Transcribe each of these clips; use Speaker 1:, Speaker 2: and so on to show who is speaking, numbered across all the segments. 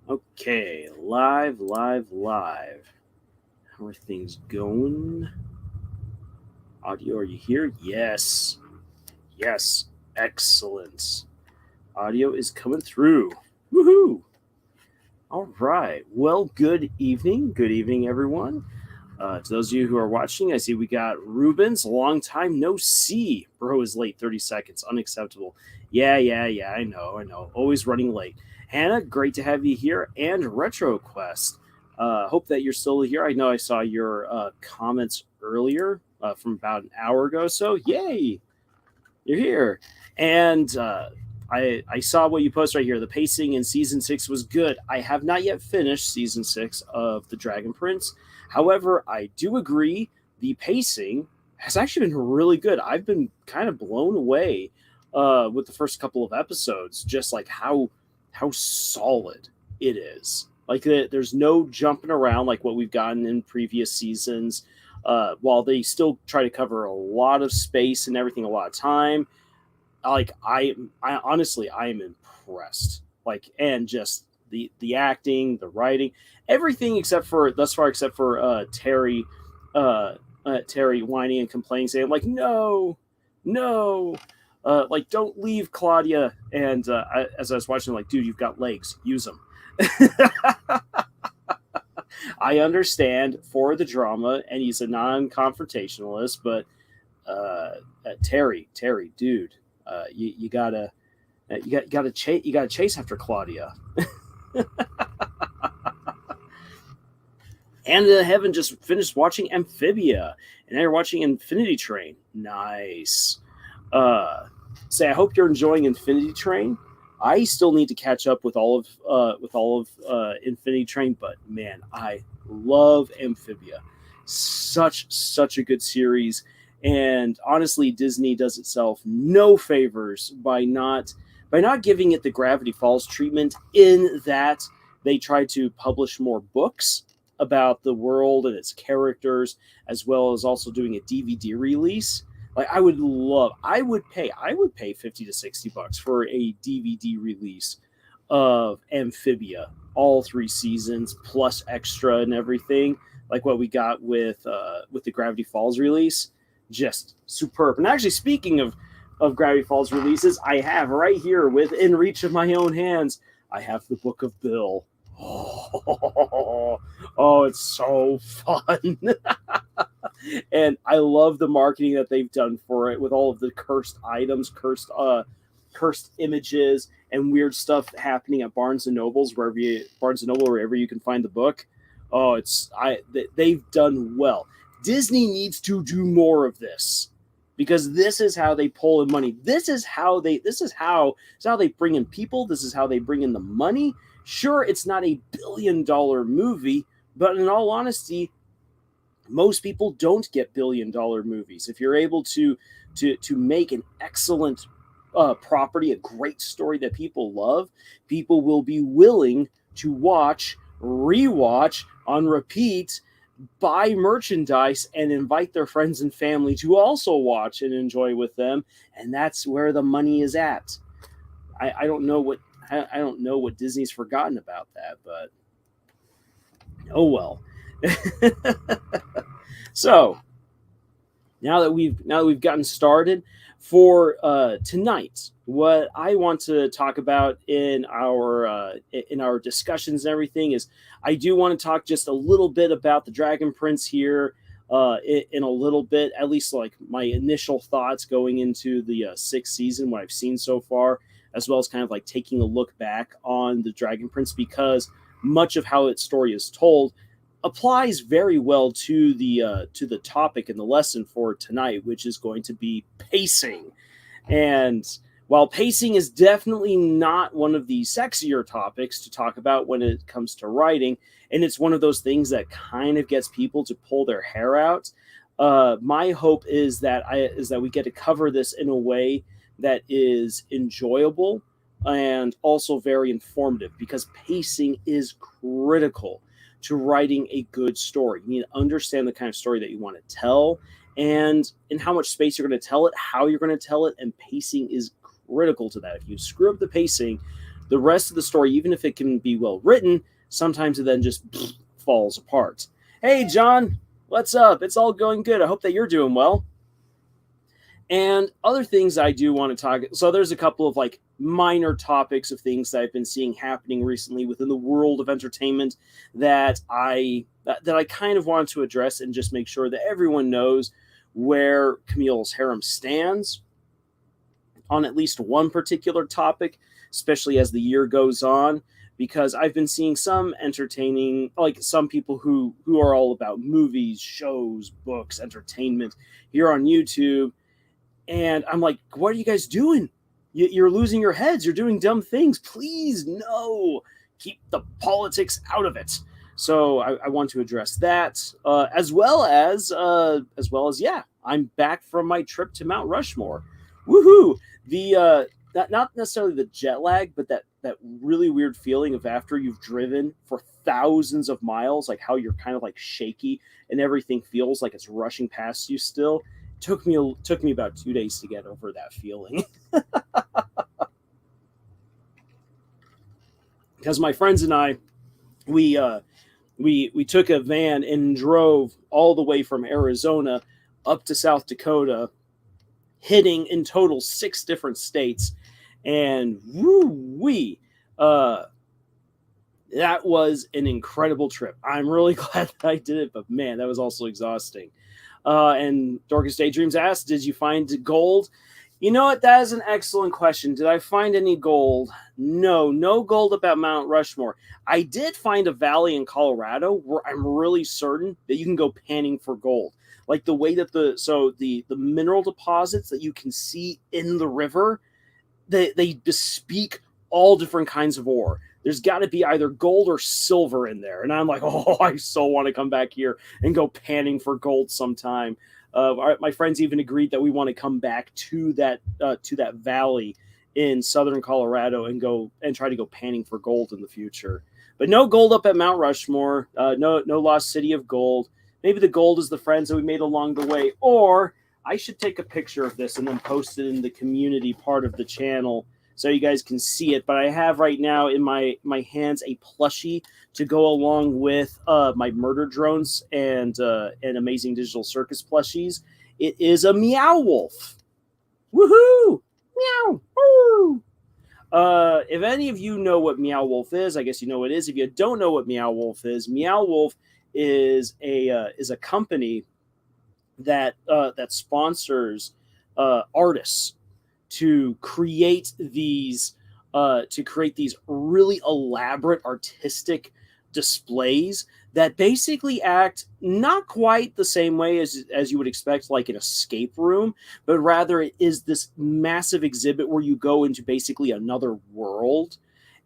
Speaker 1: Okay, live, live, live. How are things going? Audio, are you here? Yes. Yes. Excellent. Audio is coming through. Woohoo! All right. Well, good evening. Good evening, everyone. To those of you who are watching, I see we got Rubens. Long time no see. Bro is late 30 seconds. Unacceptable. Yeah. I know. Always running late. Hannah, great to have you here. And RetroQuest. Hope that you're still here. I know I saw your comments earlier from about an hour ago. So, yay, you're here. And I saw what you posted right here. The pacing in season 6 was good. I have not yet finished season 6 of The Dragon Prince. However, I do agree the pacing has actually been really good. I've been kind of blown away with the first couple of episodes, just like how solid it is. Like there's no jumping around like what we've gotten in previous seasons. While they still try to cover a lot of space and everything, a lot of time, like I honestly I am impressed. Like and just the acting, the writing, everything except for thus far, except for Terry whining and complaining, saying like no, like don't leave Claudia. And as I was watching, like, dude, you've got legs, use them. I understand for the drama, and he's a non-confrontationalist, but Terry, dude, you gotta you gotta chase after Claudia. And Heaven just finished watching Amphibia, and now you're watching Infinity Train. Nice. Say, I hope you're enjoying Infinity Train. I still need to catch up with all of Infinity Train, but man, I love Amphibia. Such a good series, and honestly, Disney does itself no favors by not giving it the Gravity Falls treatment. In that they try to publish more books about the world and its characters, as well as also doing a DVD release. Like I would pay 50 to $60 for a DVD release of Amphibia, all 3 seasons plus extra and everything, like what we got with the Gravity Falls release. Just superb. And actually, speaking of Gravity Falls releases, I have right here within reach of my own hands, I have the Book of Bill. Oh, it's so fun. And I love the marketing that they've done for it with all of the cursed items, cursed images, and weird stuff happening at Barnes and Noble, wherever you can find the book. Oh, they've done well. Disney needs to do more of this, because this is how they pull in money. This is how they bring in people. This is how they bring in the money. Sure, it's not a $1 billion movie, but in all honesty, most people don't get $1 billion movies. If you're able to make an excellent property, a great story that people love, people will be willing to watch, rewatch, on repeat, buy merchandise, and invite their friends and family to also watch and enjoy with them. And that's where the money is at. I don't know what Disney's forgotten about that, but oh well. So now that we've gotten started for tonight, what I want to talk about in our discussions and everything is I do want to talk just a little bit about the Dragon Prince here in a little bit, at least like my initial thoughts going into the 6th season, what I've seen so far, as well as kind of like taking a look back on the Dragon Prince, because much of how its story is told applies very well to the topic and the lesson for tonight, which is going to be pacing. And while pacing is definitely not one of the sexier topics to talk about when it comes to writing, and it's one of those things that kind of gets people to pull their hair out, my hope is that we get to cover this in a way that is enjoyable and also very informative, because pacing is critical to writing a good story. You need to understand the kind of story that you want to tell, and in how much space you're going to tell it, how you're going to tell it, and pacing is critical to that. If you screw up the pacing, the rest of the story, even if it can be well written, sometimes it then just falls apart. Hey, John, what's up? It's all going good. I hope that you're doing well. And other things I do want to talk. So there's a couple of like minor topics of things that I've been seeing happening recently within the world of entertainment that I kind of want to address and just make sure that everyone knows where Camille's harem stands on at least one particular topic, especially as the year goes on, because I've been seeing some entertaining, like some people who are all about movies, shows, books, entertainment here on YouTube. And I'm like, what are you guys doing? You're losing your heads. You're doing dumb things. Please, no. Keep the politics out of it. So I want to address that, as well as yeah, I'm back from my trip to Mount Rushmore. Woohoo! The not necessarily the jet lag, but that really weird feeling of after you've driven for thousands of miles, like how you're kind of like shaky and everything feels like it's rushing past you still. Took me about 2 days to get over that feeling. Because my friends and I, we took a van and drove all the way from Arizona up to South Dakota, hitting in total 6 different states, and woo-wee, that was an incredible trip. I'm really glad that I did it, but man, that was also exhausting. And Dorcas Daydreams asked, did you find gold? You know what? That is an excellent question. Did I find any gold? No gold about Mount Rushmore. I did find a valley in Colorado where I'm really certain that you can go panning for gold. Like the way that the mineral deposits that you can see in the river, they bespeak all different kinds of ore. There's got to be either gold or silver in there. And I'm like, oh, I so want to come back here and go panning for gold sometime. My friends even agreed that we want to come back to that valley in southern Colorado and try to go panning for gold in the future. But no gold up at Mount Rushmore. No lost city of gold. Maybe the gold is the friends that we made along the way. Or I should take a picture of this and then post it in the community part of the channel so you guys can see it. But I have right now in my hands a plushie to go along with my murder drones and Amazing Digital Circus plushies. It is a Meow Wolf. Woohoo! Meow! Woo! If any of you know what Meow Wolf is, I guess you know what it is. If you don't know what Meow Wolf is a company that sponsors artists to create these really elaborate artistic displays that basically act not quite the same way as you would expect, like an escape room, but rather it is this massive exhibit where you go into basically another world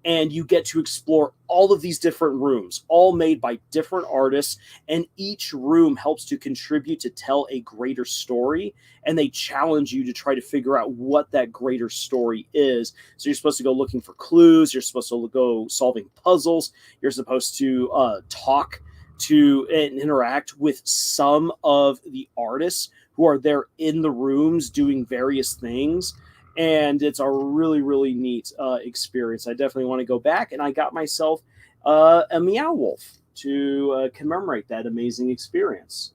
Speaker 1: and you get to explore all of these different rooms, all made by different artists, and each room helps to contribute to tell a greater story, and they challenge you to try to figure out what that greater story is. So you're supposed to go looking for clues, you're supposed to go solving puzzles, you're supposed to talk to and interact with some of the artists who are there in the rooms doing various things. And it's a really, really neat experience. I definitely want to go back. And I got myself a Meow Wolf to commemorate that amazing experience.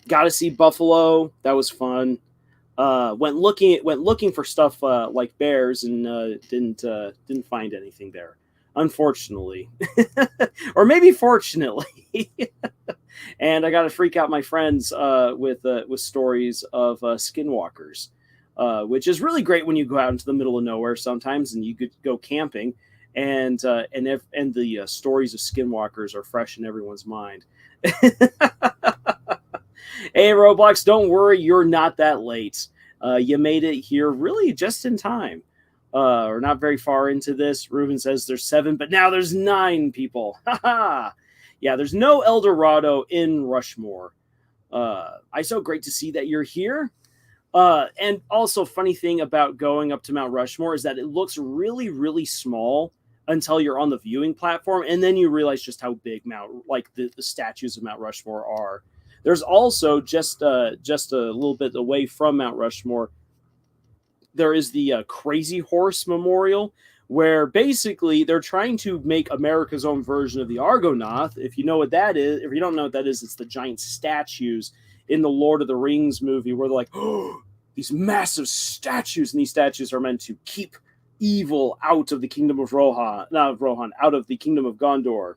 Speaker 1: Got to see buffalo. That was fun. Went looking for stuff like bears and didn't find anything there, unfortunately, or maybe fortunately. And I got to freak out my friends with stories of skinwalkers. Which is really great when you go out into the middle of nowhere sometimes and you could go camping, and the stories of skinwalkers are fresh in everyone's mind. Hey, Roblox, don't worry, you're not that late. You made it here really just in time. Or not very far into this. Ruben says there's 7, but now there's 9 people. Yeah, there's no El Dorado in Rushmore. So great to see that you're here. And also, funny thing about going up to Mount Rushmore is that it looks really, really small until you're on the viewing platform, and then you realize just how big the statues of Mount Rushmore are. There's also just a little bit away from Mount Rushmore, there is the Crazy Horse Memorial, where basically they're trying to make America's own version of the Argonath. If you know what that is, if you don't know what that is, it's the giant statues in the Lord of the Rings movie where they're like, oh, these massive statues, and these statues are meant to keep evil out of the kingdom of Rohan, not of Rohan, out of the kingdom of Gondor.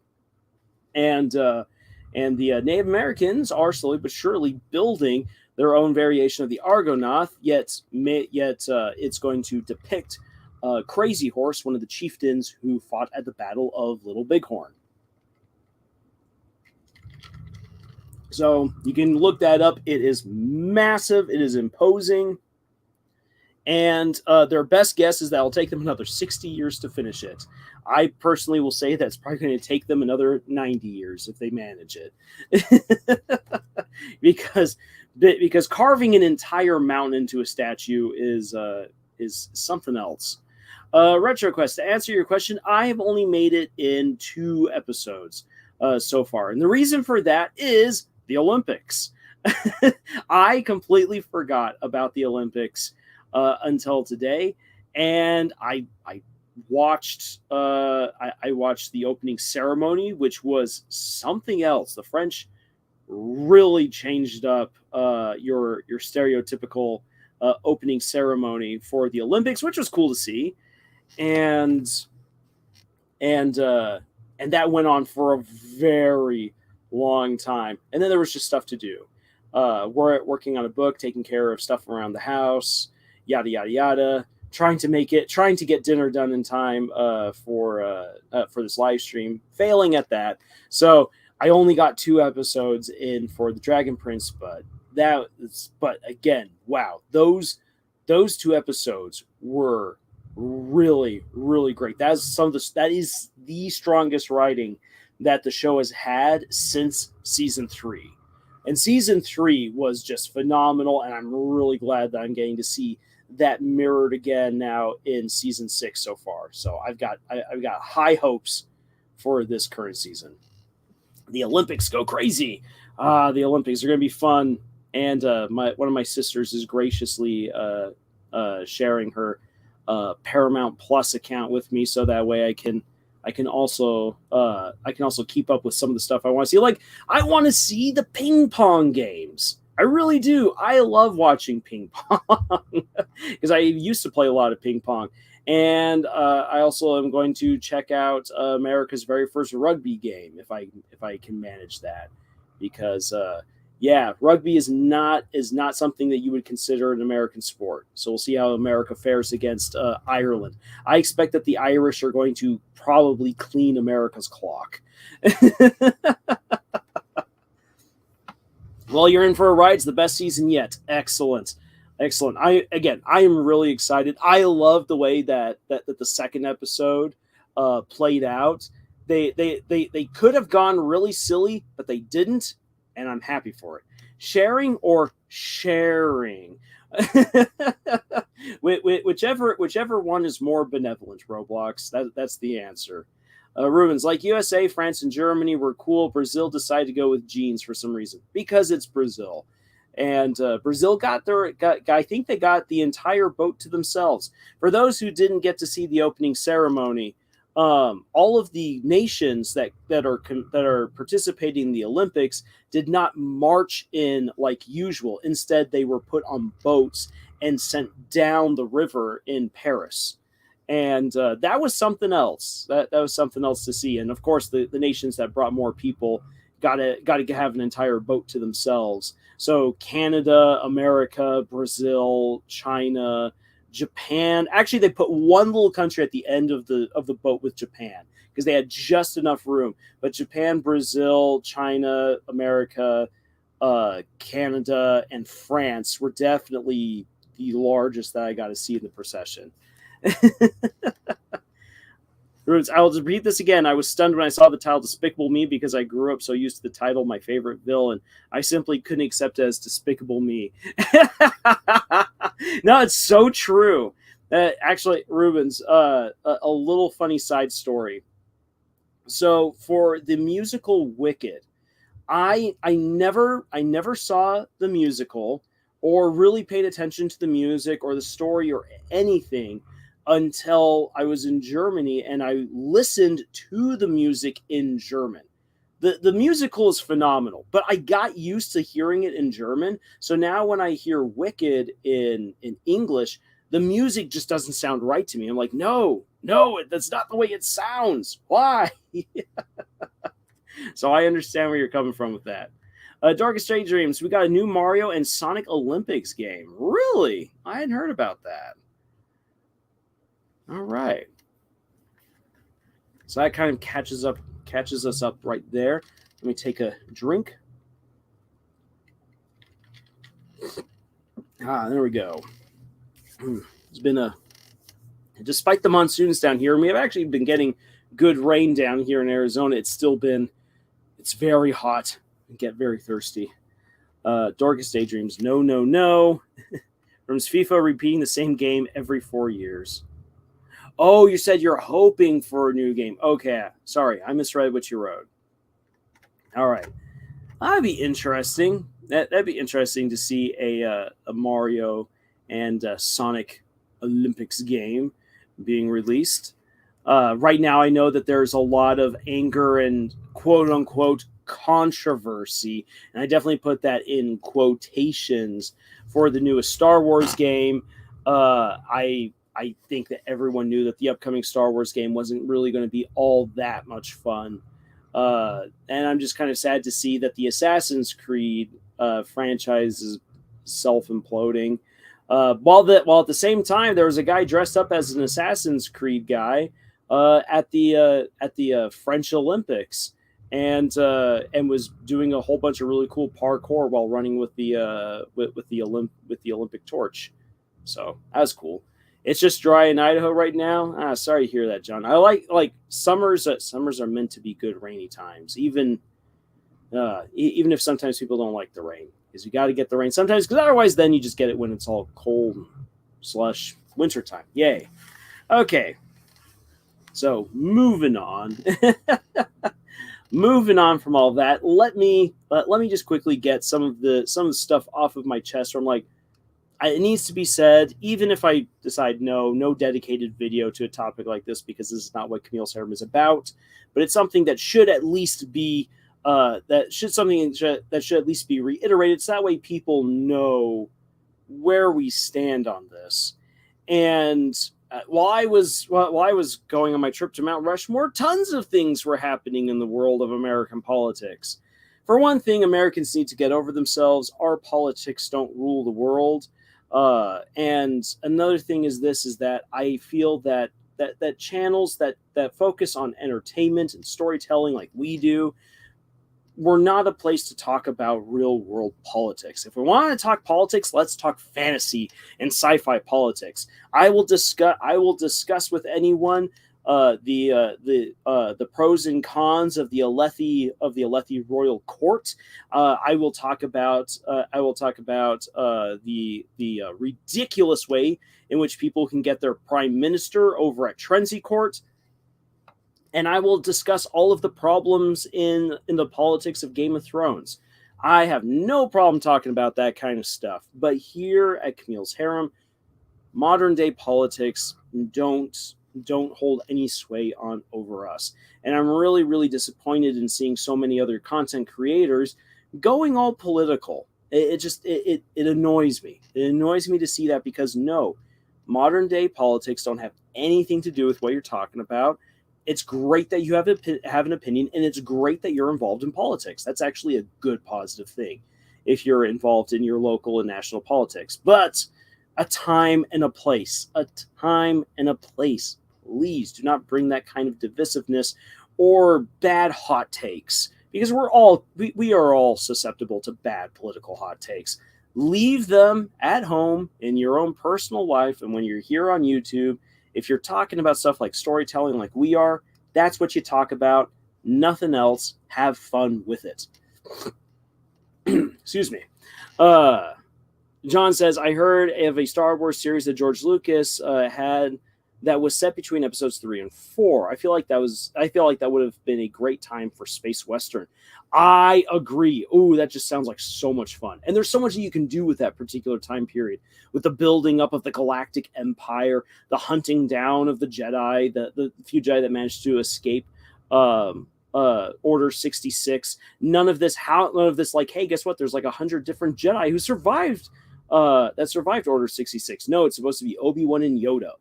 Speaker 1: And the Native Americans are slowly but surely building their own variation of the Argonath, yet it's going to depict Crazy Horse, one of the chieftains who fought at the Battle of Little Bighorn. So you can look that up. It is massive. It is imposing. And their best guess is that it'll take them another 60 years to finish it. I personally will say that's probably going to take them another 90 years if they manage it. because carving an entire mountain into a statue is something else. RetroQuest, to answer your question, I have only made it in 2 episodes so far. And the reason for that is the Olympics. I completely forgot about the Olympics until today, and I watched the opening ceremony, which was something else. The French really changed up your stereotypical opening ceremony for the Olympics, which was cool to see, and that went on for a very long time. And then there was just stuff to do. We're working on a book, taking care of stuff around the house, yada yada yada, trying to get dinner done in time for this live stream, failing at that. So I only got 2 episodes in for the Dragon Prince, but again, wow, those 2 episodes were really, really great. That is the strongest writing that the show has had since season 3. And season 3 was just phenomenal, and I'm really glad that I'm getting to see that mirrored again now in season 6 so far. So I've got high hopes for this current season. The Olympics go crazy. The Olympics are going to be fun, and one of my sisters is graciously sharing her Paramount Plus account with me, so that way I can also keep up with some of the stuff I want to see. Like, I want to see the ping pong games. I really do. I love watching ping pong because I used to play a lot of ping pong. And I also am going to check out America's very first rugby game if I can manage that, because rugby is not something that you would consider an American sport. So we'll see how America fares against Ireland. I expect that the Irish are going to probably clean America's clock. Well, you're in for a ride. It's the best season yet. Excellent. I am really excited. I love the way that the second episode played out. They could have gone really silly, but they didn't, and I'm happy for it. Sharing or sharing, whichever one is more benevolent. Roblox. That's the answer. Rubens, like USA, France, and Germany were cool. Brazil decided to go with jeans for some reason because it's Brazil. And Brazil I think they got the entire boat to themselves. For those who didn't get to see the opening ceremony, all of the nations that are participating in the Olympics did not march in like usual. Instead, they were put on boats and sent down the river in Paris. And that was something else. That was something else to see. And of course, the nations that brought more people got to have an entire boat to themselves. So Canada, America, Brazil, China, Japan. Actually, they put one little country at the end of the boat with Japan because they had just enough room. But Japan, Brazil, China, America, Canada, and France were definitely the largest that I got to see in the procession. I'll just read this again. I was stunned when I saw the title Despicable Me because I grew up so used to the title My Favorite Villain. I simply couldn't accept it as Despicable Me. No, it's so true. Actually, Rubens, a little funny side story. So for the musical Wicked, I never saw the musical or really paid attention to the music or the story or anything until I was in Germany and I listened to the music in German. The musical is phenomenal, but I got used to hearing it in German. So now when I hear Wicked in English, the music just doesn't sound right to me. I'm like, no, that's not the way it sounds. Why? So I understand where you're coming from with that. Darkest Daydreams, we got a new Mario and Sonic Olympics game. Really? I hadn't heard about that. All right. So that kind of catches us up right there. Let me take a drink. There we go. It's been despite the monsoons down here, and we have actually been getting good rain down here in Arizona. It's very hot and get very thirsty. Darkest Daydreams, no. From FIFA repeating the same game every 4 years. Oh, you said you're hoping for a new game. Okay, sorry, I misread what you wrote. All right, that'd be interesting. That'd be interesting to see a Mario and Sonic Olympics game being released. Right now, I know that there's a lot of anger and quote unquote controversy, and I definitely put that in quotations for the newest Star Wars game. I think that everyone knew that the upcoming Star Wars game wasn't really going to be all that much fun. And I'm just kind of sad to see that the Assassin's Creed franchise is self-imploding. While at the same time, there was a guy dressed up as an Assassin's Creed guy at the French Olympics, and was doing a whole bunch of really cool parkour while running with the Olympic torch. So that was cool. It's just dry in Idaho right now. Sorry to hear that, John. I like summers. Summers are meant to be good rainy times, even if sometimes people don't like the rain, because you got to get the rain sometimes, because otherwise then you just get it when it's all cold and slush wintertime. Yay. Okay. So moving on. Moving on from all that, let me just quickly get some of the stuff off of my chest. Where I'm like, it needs to be said, even if I decide no dedicated video to a topic like this, because this is not what Camille Serum is about. But it's something that should at least be that should at least be reiterated, so that way people know where we stand on this. And while I was going on my trip to Mount Rushmore, tons of things were happening in the world of American politics. For one thing, Americans need to get over themselves. Our politics don't rule the world. And another thing is that I feel that channels that focus on entertainment and storytelling like we do, we're not a place to talk about real world politics. If we want to talk politics, let's talk fantasy and sci-fi politics. I will discuss with anyone the pros and cons of the Alethi royal court. I will talk about the ridiculous way in which people can get their prime minister over at Trenzy Court. And I will discuss all of the problems in the politics of Game of Thrones. I have no problem talking about that kind of stuff. But here at Camille's Harem, modern day politics don't hold any sway on over us. And I'm really, really disappointed in seeing so many other content creators going all political. It annoys me. It annoys me to see that, because no, modern day politics don't have anything to do with what you're talking about. It's great that you have an opinion, and it's great that you're involved in politics. That's actually a good, positive thing if you're involved in your local and national politics. But a time and a place. Please do not bring that kind of divisiveness or bad hot takes, because we are all susceptible to bad political hot takes. Leave them at home in your own personal life, and when you're here on YouTube, if you're talking about stuff like storytelling like we are, that's what you talk about. Nothing else. Have fun with it. Excuse me. John says, I heard of a Star Wars series that George Lucas had that was set between episodes 3 and 4. I feel like that would have been a great time for space western. I agree. Ooh, that just sounds like so much fun. And there's so much that you can do with that particular time period, with the building up of the Galactic Empire, the hunting down of the Jedi, the few Jedi that managed to escape Order 66. None of this like, hey, guess what? There's like 100 different Jedi who survived Order 66. No, it's supposed to be Obi-Wan and Yoda.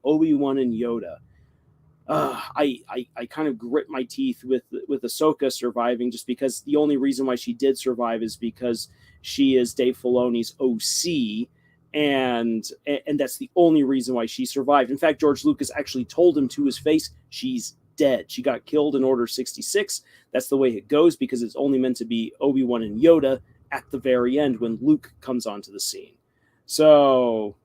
Speaker 1: I kind of grit my teeth with Ahsoka surviving, just because the only reason why she did survive is because she is Dave Filoni's OC, and that's the only reason why she survived. In fact, George Lucas actually told him to his face, she's dead. She got killed in Order 66. That's the way it goes, because it's only meant to be Obi-Wan and Yoda at the very end when Luke comes onto the scene. So,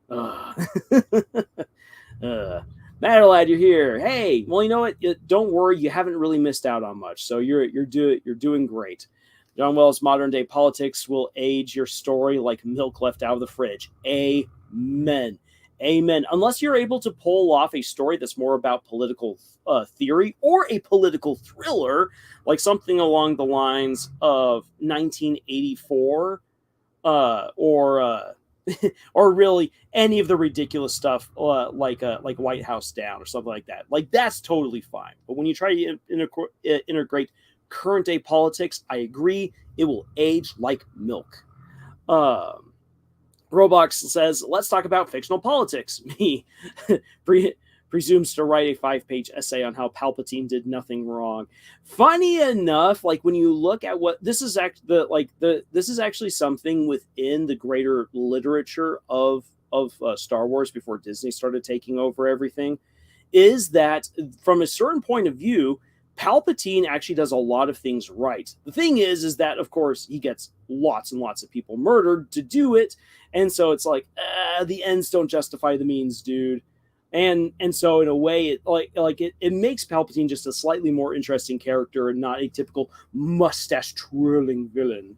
Speaker 1: Madelad, you're here. Hey, well, you know what? Don't worry, you haven't really missed out on much. So you're doing great. John Wells, modern day politics will age your story like milk left out of the fridge. Amen. Unless you're able to pull off a story that's more about political theory or a political thriller, like something along the lines of 1984, or really any of the ridiculous stuff like White House Down or something like that. Like, that's totally fine. But when you try to integrate current day politics, I agree, it will age like milk. Roblox says, let's talk about fictional politics. Me presumes to write a 5-page essay on how Palpatine did nothing wrong. Funny enough, like, when you look at what this is this is actually something within the greater literature of Star Wars before Disney started taking over everything, is that from a certain point of view, Palpatine actually does a lot of things right. The thing is that, of course, he gets lots and lots of people murdered to do it, and so it's like, the ends don't justify the means, dude. And so in a way, it makes Palpatine just a slightly more interesting character and not a typical mustache twirling villain.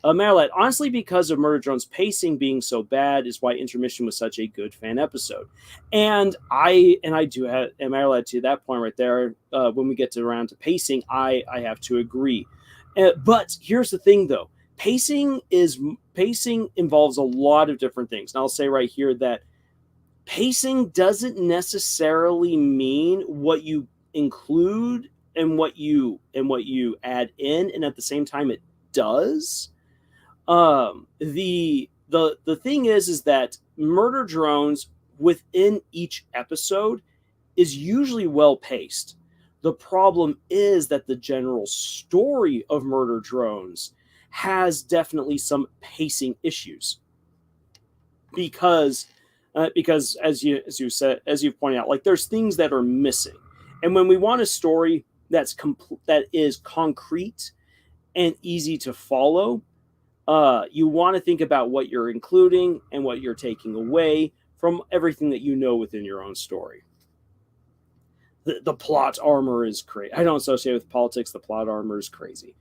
Speaker 1: Marilet, honestly, because of Murder Drone's pacing being so bad is why Intermission was such a good fan episode. And I do have, and Marilet, to that point right there, when we get around to pacing, I have to agree. But here's the thing, though. Pacing involves a lot of different things. And I'll say right here that pacing doesn't necessarily mean what you include and what you add in, and at the same time it does. The thing is that Murder Drones within each episode is usually well paced. The problem is that the general story of Murder Drones has definitely some pacing issues, because as you've pointed out, like, there's things that are missing, and when we want a story that is concrete and easy to follow, you want to think about what you're including and what you're taking away from everything that you know within your own story. The plot armor is crazy. I don't associate with politics. The plot armor is crazy.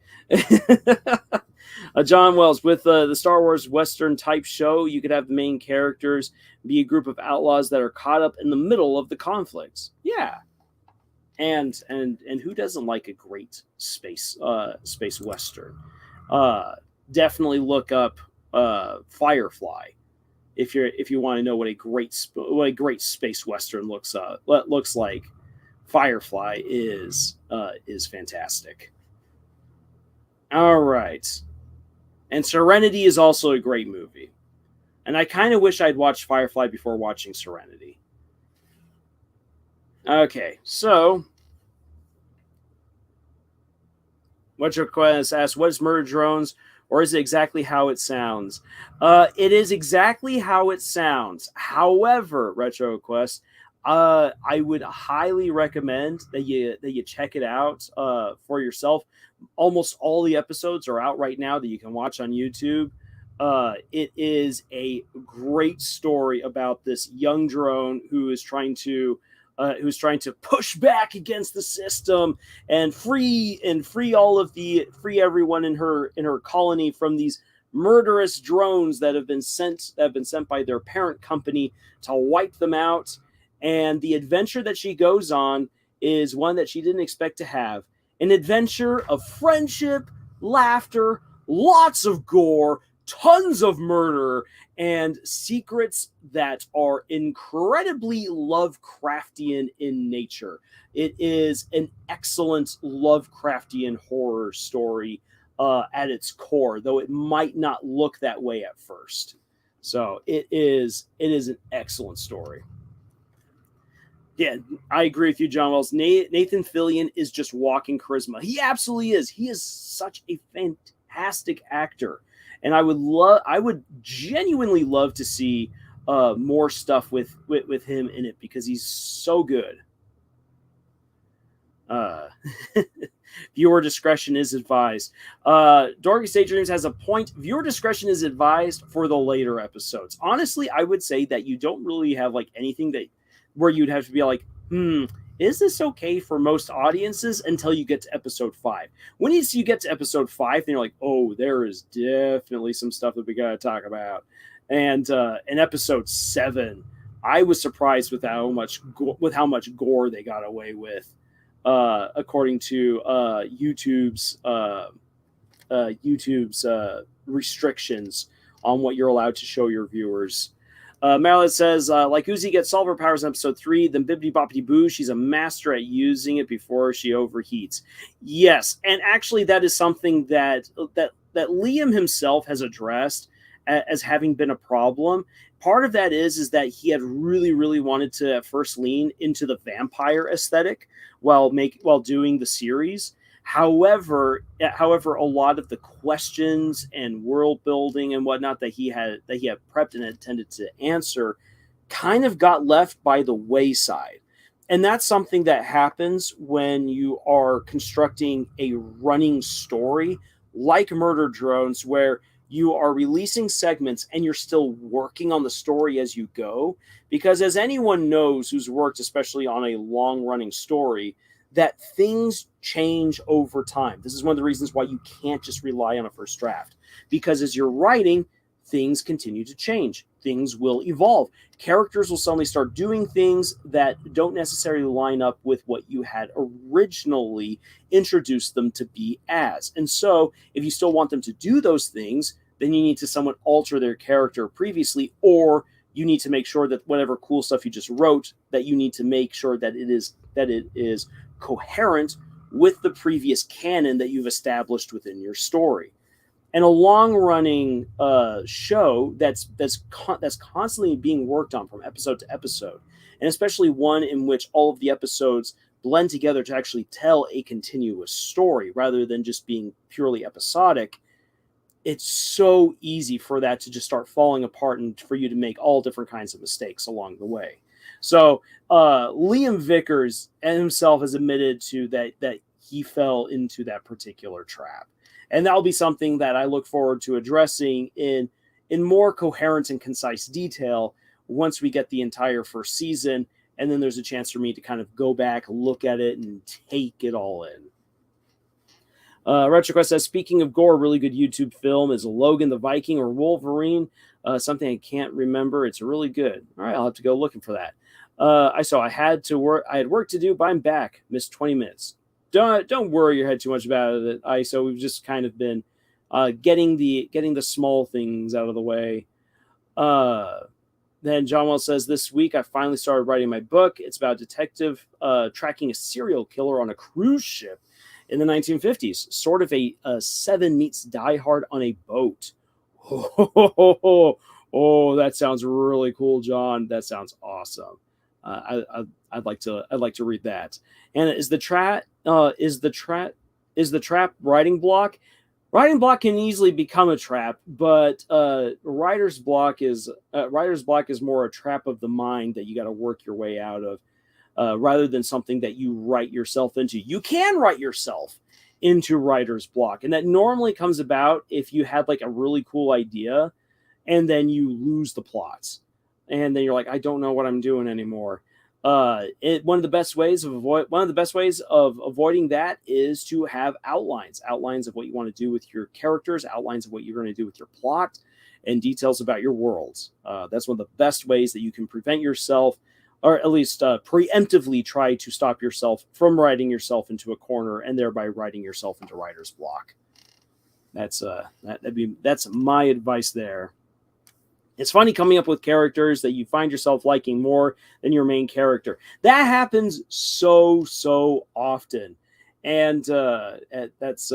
Speaker 1: John Wells, with the Star Wars Western type show, you could have the main characters be a group of outlaws that are caught up in the middle of the conflicts. Yeah. And who doesn't like a great space Western? Definitely look up Firefly if you want to know what a great space Western looks like. Firefly is fantastic. All right. And Serenity is also a great movie. And I kind of wish I'd watched Firefly before watching Serenity. Okay, so What's Your Quest asks, what is Murder Drones, or is it exactly how it sounds? It is exactly how it sounds. However, Retro Quest, I would highly recommend that you check it out for yourself. Almost all the episodes are out right now that you can watch on YouTube. It is a great story about this young drone who is trying to push back against the system and free everyone in her colony from these murderous drones that have been sent by their parent company to wipe them out. And the adventure that she goes on is one that she didn't expect to have. An adventure of friendship, laughter, lots of gore, tons of murder, and secrets that are incredibly Lovecraftian in nature. It is an excellent Lovecraftian horror story at its core, though it might not look that way at first. So it is an excellent story. Yeah, I agree with you, John Wells. Nathan Fillion is just walking charisma. He absolutely is. He is such a fantastic actor, and I would genuinely love to see more stuff with him in it because he's so good. Viewer discretion is advised. Dorcas Daydreams has a point. Viewer discretion is advised for the later episodes. Honestly, I would say that you don't really have like anything that where you'd have to be like, is this okay for most audiences until you get to episode 5? When you get to episode 5, then you're like, oh, there is definitely some stuff that we got to talk about. And in episode 7, I was surprised with how much gore they got away with, according to YouTube's restrictions on what you're allowed to show your viewers. Marilyn says, like Uzi gets solver powers in episode 3, then bibbidi boppity boo, she's a master at using it before she overheats. Yes, and actually that is something that Liam himself has addressed as having been a problem. Part of that is that he had really, really wanted to at first lean into the vampire aesthetic while doing the series. However, a lot of the questions and world building and whatnot that he had prepped and intended to answer kind of got left by the wayside. And that's something that happens when you are constructing a running story like Murder Drones, where you are releasing segments and you're still working on the story as you go. Because as anyone knows who's worked, especially on a long-running story, that things change over time. This is one of the reasons why you can't just rely on a first draft. Because as you're writing, things continue to change. Things will evolve. Characters will suddenly start doing things that don't necessarily line up with what you had originally introduced them to be as. And so, if you still want them to do those things, then you need to somewhat alter their character previously, or you need to make sure that whatever cool stuff you just wrote, that you need to make sure that it is coherent with the previous canon that you've established within your story. And a long-running show that's constantly being worked on from episode to episode, and especially one in which all of the episodes blend together to actually tell a continuous story rather than just being purely episodic, it's so easy for that to just start falling apart and for you to make all different kinds of mistakes along the way. So Liam Vickers himself has admitted to that he fell into that particular trap. And that'll be something that I look forward to addressing in more coherent and concise detail once we get the entire first season. And then there's a chance for me to kind of go back, look at it, and take it all in. RetroQuest says, speaking of gore, a really good YouTube film is Logan the Viking or Wolverine. Something I can't remember. It's really good. All right, I'll have to go looking for that. I had work to do, but I'm back. Missed 20 minutes. Don't worry your head too much about it. So we've just kind of been getting the small things out of the way. Then John Wells says, this week I finally started writing my book. It's about a detective tracking a serial killer on a cruise ship in the 1950s, sort of a Seven meets Die Hard on a boat. Oh, that sounds really cool, John. That sounds awesome. I'd like to read that. And is the trap writing block? Writing block can easily become a trap, but writer's block is more a trap of the mind that you got to work your way out of. Rather than something that you write yourself into. You can write yourself into writer's block, and that normally comes about if you had like a really cool idea and then you lose the plots, and then you're like, I don't know what I'm doing anymore. One of the best ways of avoiding that is to have outlines of what you want to do with your characters, outlines of what you're going to do with your plot, and details about your worlds. That's one of the best ways that you can prevent yourself or at least preemptively try to stop yourself from writing yourself into a corner and thereby writing yourself into writer's block. That's my advice there. It's funny coming up with characters that you find yourself liking more than your main character. That happens so often, and that's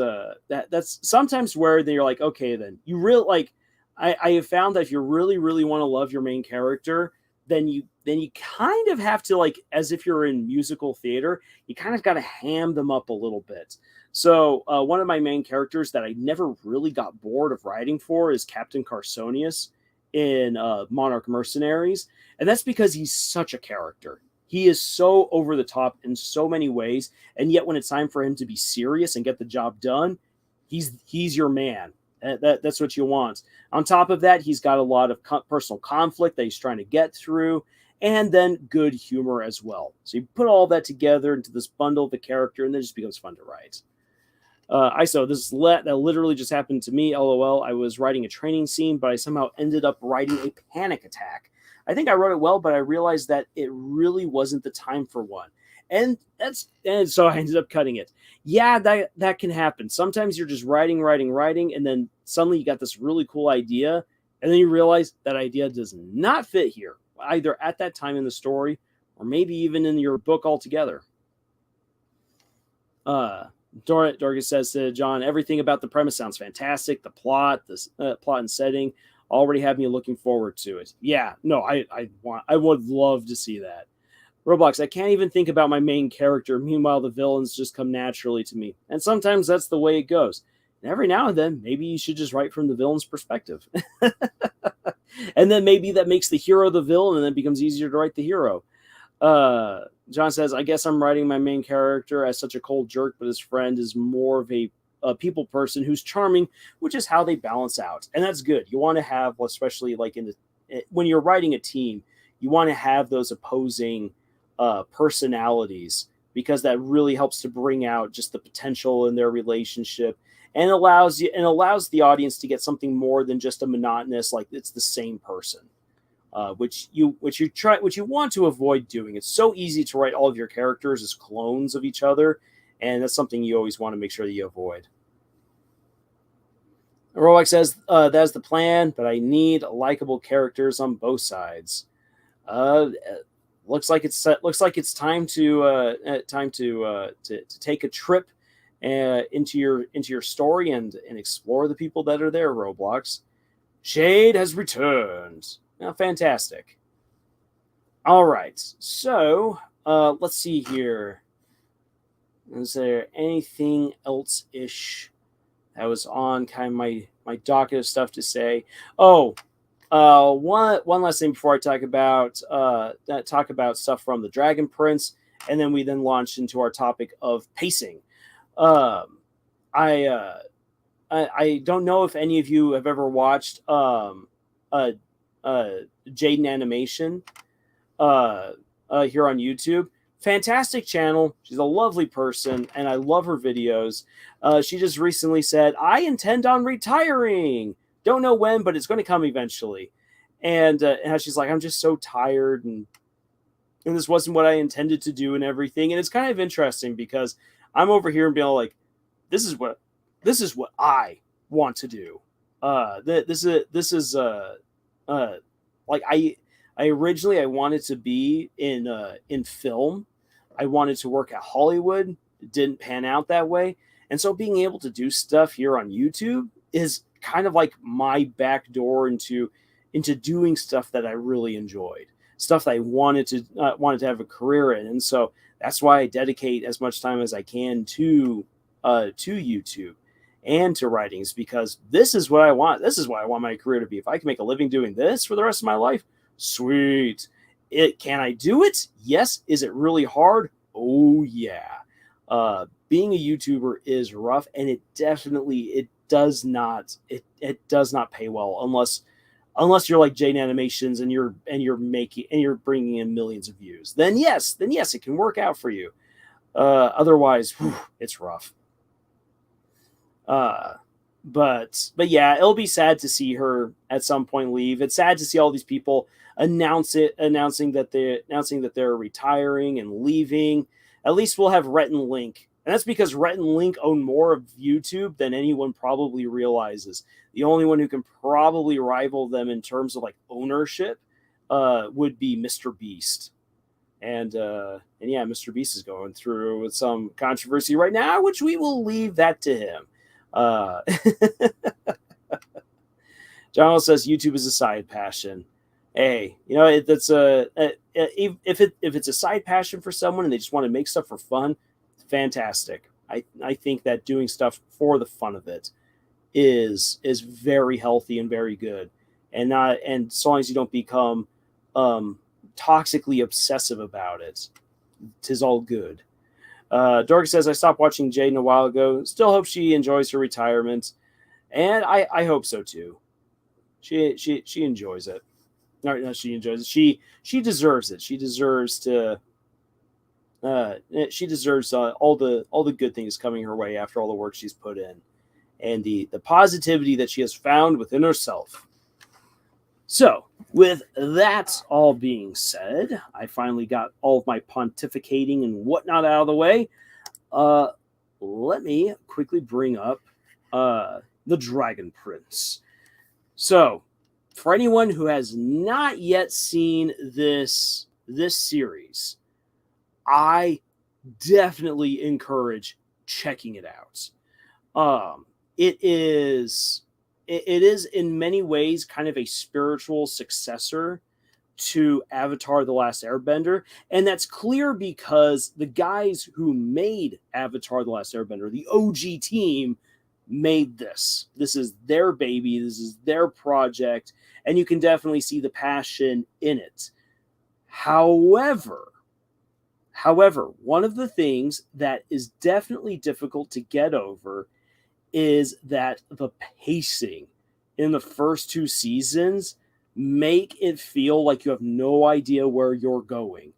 Speaker 1: sometimes where you're like, okay, then you really like. I have found that if you really want to love your main character, then you kind of have to, like, as if you're in musical theater, you kind of got to ham them up a little bit. So one of my main characters that I never really got bored of writing for is Captain Carsonius in Monarch Mercenaries, and that's because he's such a character. He is so over the top in so many ways, and yet when it's time for him to be serious and get the job done, he's your man. That's what you want. On top of that, he's got a lot of personal conflict that he's trying to get through, and then good humor as well. So you put all that together into this bundle of a character, and then it just becomes fun to write. That literally just happened to me. LOL. I was writing a training scene, but I somehow ended up writing a panic attack. I think I wrote it well, but I realized that it really wasn't the time for one. And so I ended up cutting it. Yeah, that can happen. Sometimes you're just writing, and then suddenly you got this really cool idea, and then you realize that idea does not fit here, either at that time in the story, or maybe even in your book altogether. Dorcas says to John, everything about the premise sounds fantastic. The plot, plot and setting already have me looking forward to it. Yeah, no, I would love to see that. Roblox, I can't even think about my main character. Meanwhile, the villains just come naturally to me. And sometimes that's the way it goes. And every now and then, maybe you should just write from the villain's perspective. And then maybe that makes the hero the villain, and then it becomes easier to write the hero. John says, I guess I'm writing my main character as such a cold jerk, but his friend is more of a people person who's charming, which is how they balance out. And that's good. You want to have, especially like when you're writing a team, you want to have those opposing personalities, because that really helps to bring out just the potential in their relationship, and allows the audience to get something more than just a monotonous, like it's the same person. Which you want to avoid doing. It's so easy to write all of your characters as clones of each other, and that's something you always want to make sure that you avoid. Rolex says that's the plan, but I need likable characters on both sides. Looks like it's time to take a trip into your story and explore the people that are there. Roblox. Shade has returned. Now, fantastic. All right, so let's see here. Is there anything else-ish that was on kind of my docket of stuff to say? Oh, one last thing before I talk about stuff from the Dragon Prince, and then we launch into our topic of pacing. I don't know if any of you have ever watched Jaden Animation here on YouTube. Fantastic channel. She's a lovely person, and I love her videos. She just recently said, I intend on retiring. Don't know when, but it's going to come eventually. And she's like, I'm just so tired, and this wasn't what I intended to do and everything. And it's kind of interesting because I'm over here and being like, this is what I want to do. Like I originally wanted to be in film. I wanted to work at Hollywood. It didn't pan out that way. And so being able to do stuff here on YouTube is kind of like my back door into doing stuff that I really enjoyed, stuff that I wanted to have a career in. And so that's why I dedicate as much time as I can to YouTube and to writings, because this is what I want. This is what I want my career to be. If I can make a living doing this for the rest of my life, sweet. Can I do it? Yes. Is it really hard? Oh yeah. Being a YouTuber is rough, and it does not pay well unless you're like Jane Animations and you're bringing in millions of views. Then yes, it can work out for you. Otherwise, it's rough. but yeah, it'll be sad to see her at some point leave. It's sad to see all these people announcing that they're retiring and leaving. At least we'll have Rhett and Link, and that's because Rhett and Link own more of YouTube than anyone probably realizes. The only one who can probably rival them in terms of like ownership would be Mr. Beast. And yeah, Mr. Beast is going through some controversy right now, which we will leave that to him. John says YouTube is a side passion. Hey, you know, if it's a side passion for someone and they just want to make stuff for fun, fantastic. I think that doing stuff for the fun of it is very healthy and very good, and so long as you don't become toxically obsessive about it, 'tis all good. Dork says, I stopped watching Jaden a while ago. Still hope she enjoys her retirement. And I hope so too. She enjoys it. No, she enjoys it. She deserves it. She deserves to all the good things coming her way after all the work she's put in. And the positivity that she has found within herself. So, with that all being said, I finally got all of my pontificating and whatnot out of the way. Let me quickly bring up the Dragon Prince. So, for anyone who has not yet seen this series, I definitely encourage checking it out. It is in many ways kind of a spiritual successor to Avatar: The Last Airbender. And that's clear because the guys who made Avatar: The Last Airbender, the OG team, made this. This is their baby. This is their project. And you can definitely see the passion in it. However, one of the things that is definitely difficult to get over is that the pacing in the first two seasons make it feel like you have no idea where you're going.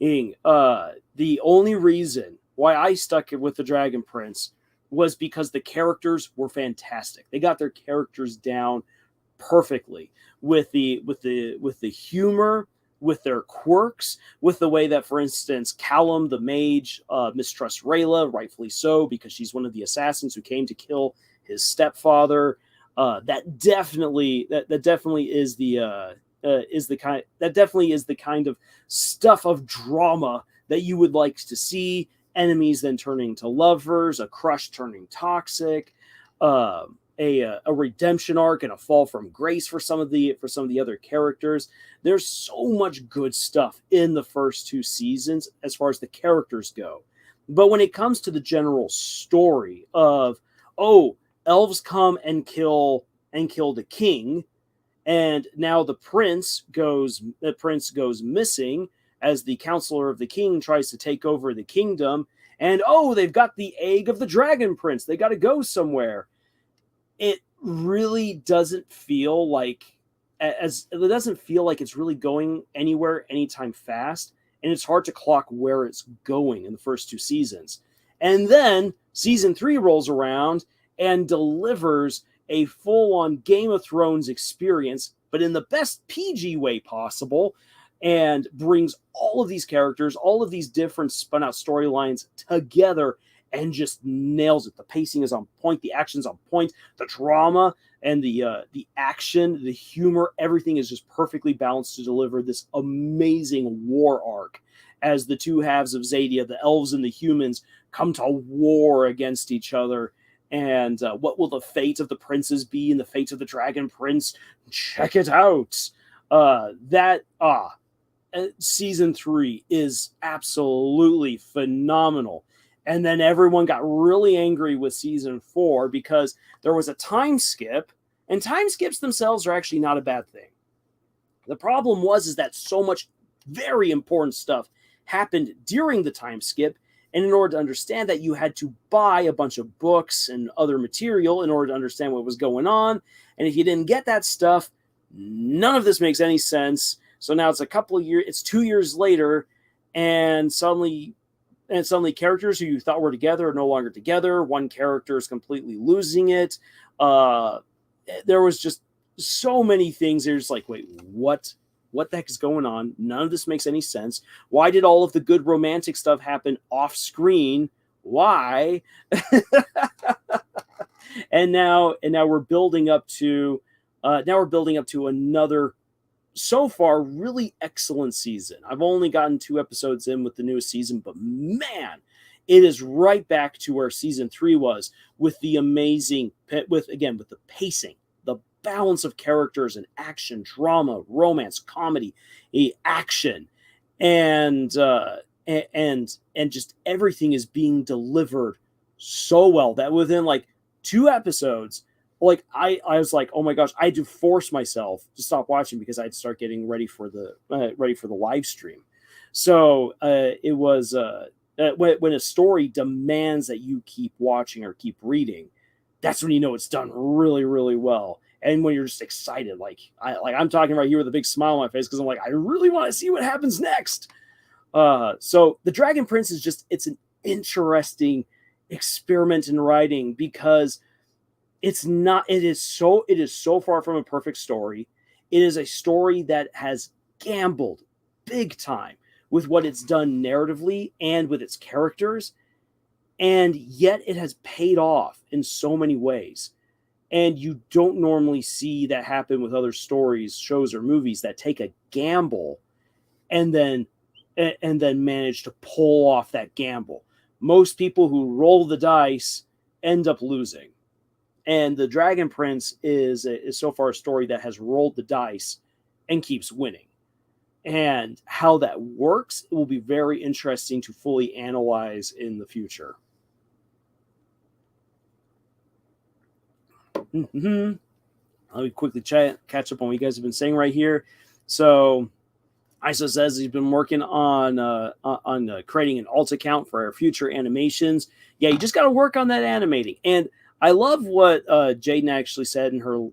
Speaker 1: The only reason why I stuck with the Dragon Prince was because the characters were fantastic. They got their characters down perfectly with the humor, with their quirks, with the way that, for instance, Callum the mage mistrusts Rayla, rightfully so, because she's one of the assassins who came to kill his stepfather. That definitely is the kind of stuff of drama that you would like to see. Enemies then turning to lovers, a crush turning toxic, a redemption arc and a fall from grace for some of the other characters. There's so much good stuff in the first two seasons as far as the characters go. But when it comes to the general story of, elves come and kill the king, and now the prince goes missing as the counselor of the king tries to take over the kingdom, and they've got the egg of the Dragon Prince. They got to go somewhere. It really doesn't feel like it's really going anywhere anytime fast, and it's hard to clock where it's going in the first two seasons. And then season 3 rolls around and delivers a full-on Game of Thrones experience, but in the best PG way possible, and brings all of these characters, all of these different spun-out storylines together and just nails it. The pacing is on point, the action's on point, the drama and the action, the humor, everything is just perfectly balanced to deliver this amazing war arc as the two halves of Zadia, the elves and the humans, come to war against each other. And what will the fate of the princes be and the fate of the Dragon Prince? Check it out. Season 3 is absolutely phenomenal. And then everyone got really angry with season 4 because there was a time skip, and time skips themselves are actually not a bad thing. The problem is that so much very important stuff happened during the time skip, and in order to understand that, you had to buy a bunch of books and other material in order to understand what was going on. And if you didn't get that stuff, none of this makes any sense. So now it's a couple of years, it's 2 years later, and suddenly and suddenly characters who you thought were together are no longer together. One character is completely losing it. There was just so many things. They're just like, wait, what? What the heck is going on? None of this makes any sense. Why did all of the good romantic stuff happen off screen? Why? and now we're building up to another, so far, really excellent season. I've only gotten 2 episodes in with the newest season, but man, it is right back to where season 3 was, with the amazing, with the pacing, the balance of characters and action, drama, romance, comedy, action, and just everything is being delivered so well that within like 2 episodes, like I was like, oh my gosh, I had to force myself to stop watching because I'd start getting ready for the live stream. So it was when a story demands that you keep watching or keep reading, that's when you know it's done really, really well. And when you're just excited, I'm talking right here with a big smile on my face because I'm like, I really want to see what happens next. So the Dragon Prince it's an interesting experiment in writing because it is so far from a perfect story. It is a story that has gambled big time with what it's done narratively and with its characters, and yet it has paid off in so many ways. And you don't normally see that happen with other stories, shows, or movies that take a gamble and then manage to pull off that gamble. Most people who roll the dice end up losing. And the Dragon Prince is so far a story that has rolled the dice and keeps winning. And how that works will be very interesting to fully analyze in the future. Mm-hmm. Let me quickly catch up on what you guys have been saying right here. So, Iso says he's been working on creating an alt account for our future animations. Yeah, you just got to work on that animating. And I love what Jaden actually said in her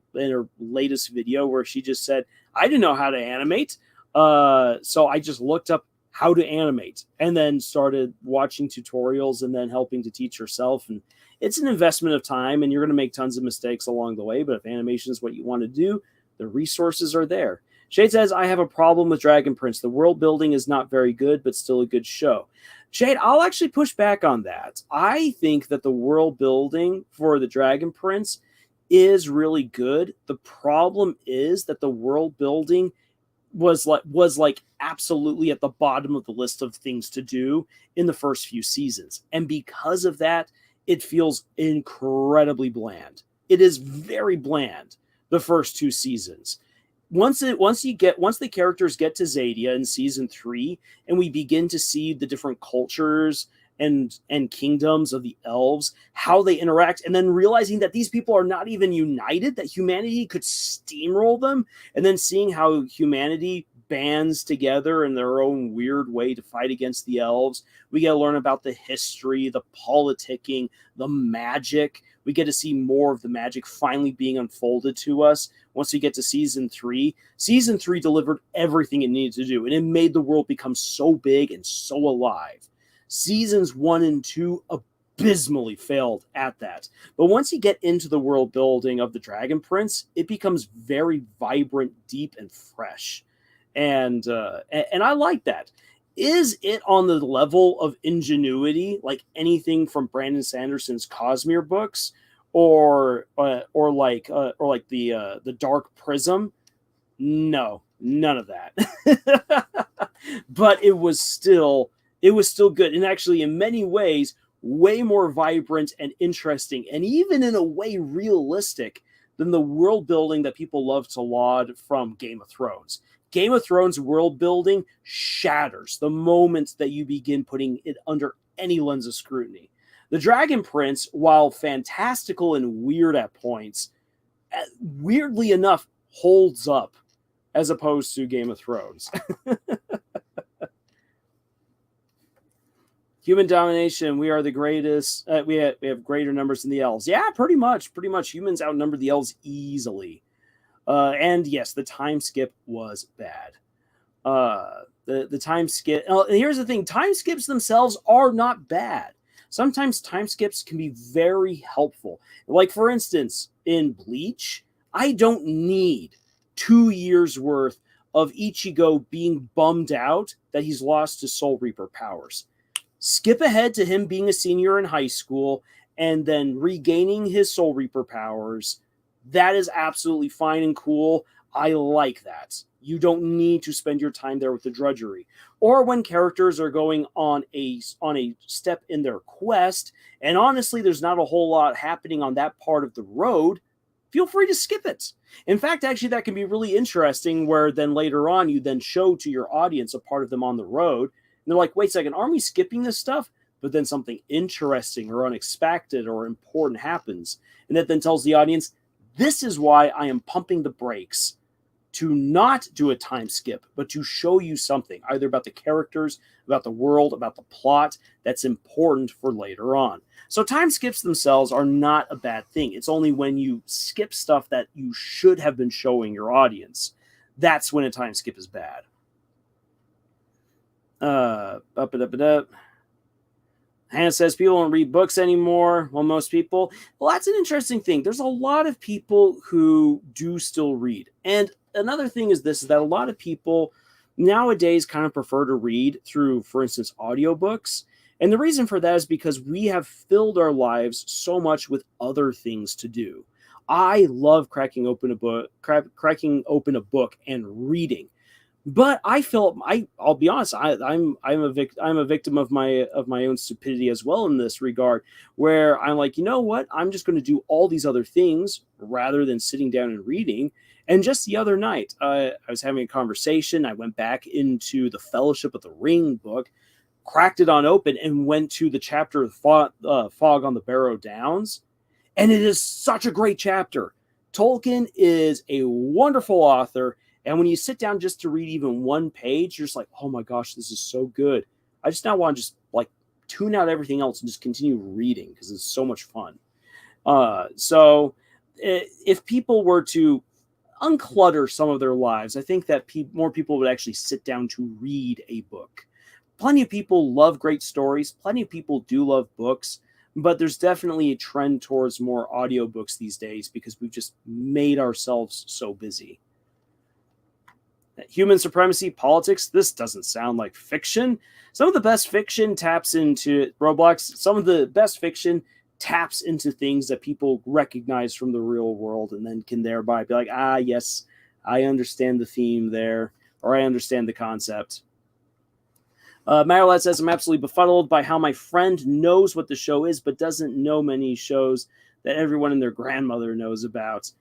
Speaker 1: latest video, where she just said, I didn't know how to animate. So I just looked up how to animate and then started watching tutorials and then helping to teach herself. And it's an investment of time, and you're going to make tons of mistakes along the way. But if animation is what you want to do, the resources are there. Shade says, I have a problem with Dragon Prince. The world building is not very good, but still a good show. Shade, I'll actually push back on that. I think that the world building for the Dragon Prince is really good. The problem is that the world building was like absolutely at the bottom of the list of things to do in the first few seasons. And because of that, it feels incredibly bland. It is very bland the first 2 seasons. Once the characters get to Zadia in season 3, and we begin to see the different cultures and kingdoms of the elves, how they interact, and then realizing that these people are not even united, that humanity could steamroll them, and then seeing how humanity bands together in their own weird way to fight against the elves. We get to learn about the history, the politicking, the magic. We get to see more of the magic finally being unfolded to us once we get to season 3. Season 3 delivered everything it needed to do, and it made the world become so big and so alive. Seasons 1 and 2 abysmally failed at that. But once you get into the world building of the Dragon Prince, it becomes very vibrant, deep, and fresh. And I like that. Is it on the level of ingenuity like anything from Brandon Sanderson's Cosmere books, or like the Dark Prism? No, none of that. But it was still good, and actually in many ways way more vibrant and interesting, and even in a way realistic than the world building that people love to laud from Game of Thrones. Game of Thrones world building shatters the moment that you begin putting it under any lens of scrutiny. The Dragon Prince, while fantastical and weird at points, weirdly enough holds up as opposed to Game of Thrones. Human domination, we are the greatest. We have greater numbers than the elves. Yeah, pretty much. Humans outnumber the elves easily. And yes, the time skip was bad. The time skip. And here's the thing: time skips themselves are not bad. Sometimes time skips can be very helpful. Like for instance, in Bleach, I don't need 2 years worth of Ichigo being bummed out that he's lost his Soul Reaper powers. Skip ahead to him being a senior in high school and then regaining his Soul Reaper powers. That is absolutely fine and cool. I like that. You don't need to spend your time there with the drudgery. Or when characters are going on a step in their quest, and honestly, there's not a whole lot happening on that part of the road, feel free to skip it. In fact, actually, that can be really interesting, where then later on, you then show to your audience a part of them on the road, and they're like, wait a second, aren't we skipping this stuff? But then something interesting or unexpected or important happens, and that then tells the audience, this is why I am pumping the brakes to not do a time skip, but to show you something, either about the characters, about the world, about the plot, that's important for later on. So time skips themselves are not a bad thing. It's only when you skip stuff that you should have been showing your audience, that's when a time skip is bad. Hannah says people don't read books anymore. Well, most people. Well, that's an interesting thing. There's a lot of people who do still read. And another thing is this, is that a lot of people nowadays kind of prefer to read through, for instance, audiobooks. And the reason for that is because we have filled our lives so much with other things to do. I love cracking open a book and reading. But I feel I'll be honest, I'm a victim of my own stupidity as well in this regard, where I'm like, you know what? I'm just going to do all these other things rather than sitting down and reading. And just the other night, I was having a conversation. I went back into the Fellowship of the Ring book, cracked it on open, and went to the chapter of Fog on the Barrow Downs. And it is such a great chapter. Tolkien is a wonderful author. And when you sit down just to read even one page, you're just like, oh my gosh, this is so good. I just now want to just like tune out everything else and just continue reading because it's so much fun. So if people were to unclutter some of their lives, I think that more people would actually sit down to read a book. Plenty of people love great stories. Plenty of people do love books. But there's definitely a trend towards more audiobooks these days because we've just made ourselves so busy. Human supremacy, politics, this doesn't sound like fiction. Some of the best fiction taps into Roblox. Some of the best fiction taps into things that people recognize from the real world and then can thereby be like, yes, I understand the theme there, or I understand the concept. Marilette says, I'm absolutely befuddled by how my friend knows what the show is, but doesn't know many shows that everyone and their grandmother knows about.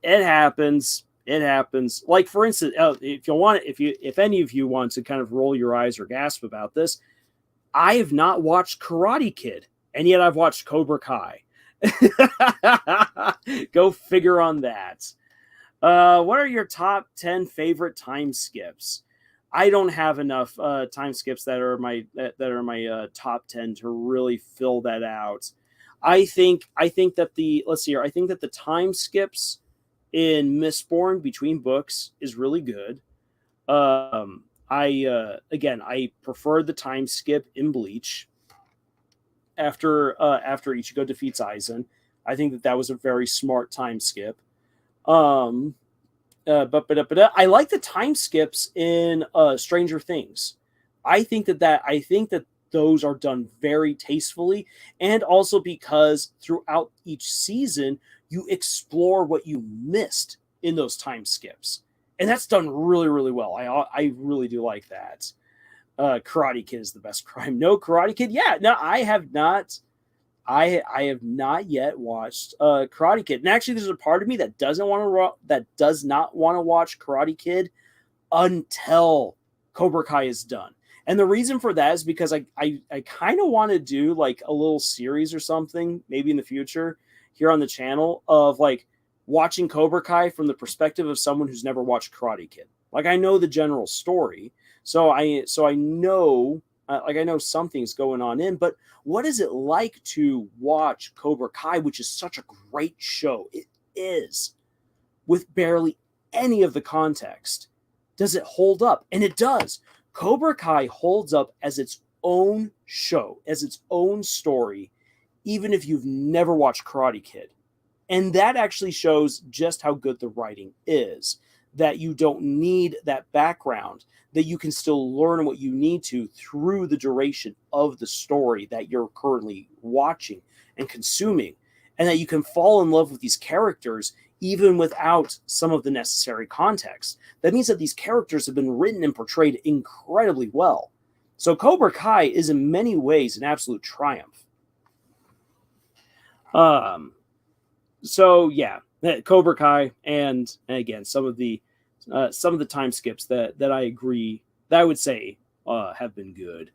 Speaker 1: It happens. It happens. Like, for instance, if any of you want to kind of roll your eyes or gasp about this, I have not watched Karate Kid, and yet I've watched Cobra Kai. Go figure on that. What are your top 10 favorite time skips? I don't have enough time skips that are my top 10 to really fill that out. I think that the time skips in Mistborn between books is really good. I prefer the time skip in Bleach after Ichigo defeats Aizen. I think that was a very smart time skip. I like the time skips in Stranger Things. I think that those are done very tastefully, and also because throughout each season you explore what you missed in those time skips, and that's done really, really well. I really do like that. Karate Kid is the best crime. No, Karate Kid. Yeah, no, I have not. I have not yet watched Karate Kid, and actually, there's a part of me that does not want to watch Karate Kid until Cobra Kai is done. And the reason for that is because I kind of want to do like a little series or something, maybe in the future here on the channel, of like watching Cobra Kai from the perspective of someone who's never watched Karate Kid. Like, I know the general story, so I know. I know something's going on but what is it like to watch Cobra Kai, which is such a great show? It is, with barely any of the context. Does it hold up? And it does. Cobra Kai holds up as its own show, as its own story, even if you've never watched Karate Kid. And that actually shows just how good the writing is, that you don't need that background, that you can still learn what you need to through the duration of the story that you're currently watching and consuming, and that you can fall in love with these characters even without some of the necessary context. That means that these characters have been written and portrayed incredibly well. So Cobra Kai is in many ways an absolute triumph. So yeah, Cobra Kai, and again, some of the time skips that I agree that I would say have been good.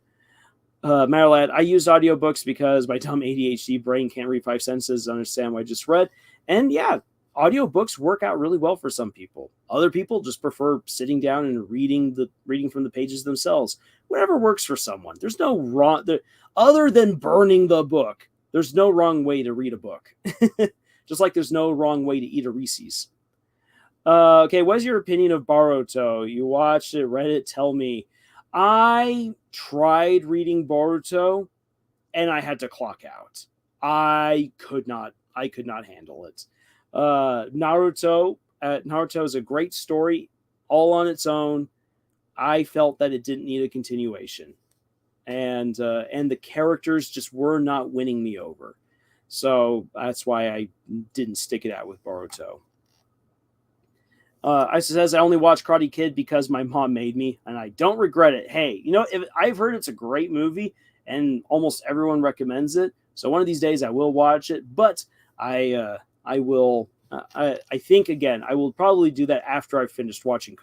Speaker 1: Marlad, I use audiobooks because my dumb ADHD brain can't read 5 sentences to understand what I just read. And yeah, audiobooks work out really well for some people. Other people just prefer sitting down and reading from the pages themselves. Whatever works for someone. There's no wrong other than burning the book. There's no wrong way to read a book. Just like there's no wrong way to eat a Reese's. Okay, what's your opinion of Boruto? You watched it, read it, tell me. I tried reading Boruto, and I had to clock out. I could not handle it. Naruto is a great story, all on its own. I felt that it didn't need a continuation, and the characters just were not winning me over. So that's why I didn't stick it out with Boruto. I says I only watched Karate Kid because my mom made me, and I don't regret it. Hey, if I've heard it's a great movie, and almost everyone recommends it. So one of these days I will watch it, but I will. I think again I will probably do that after I've finished watching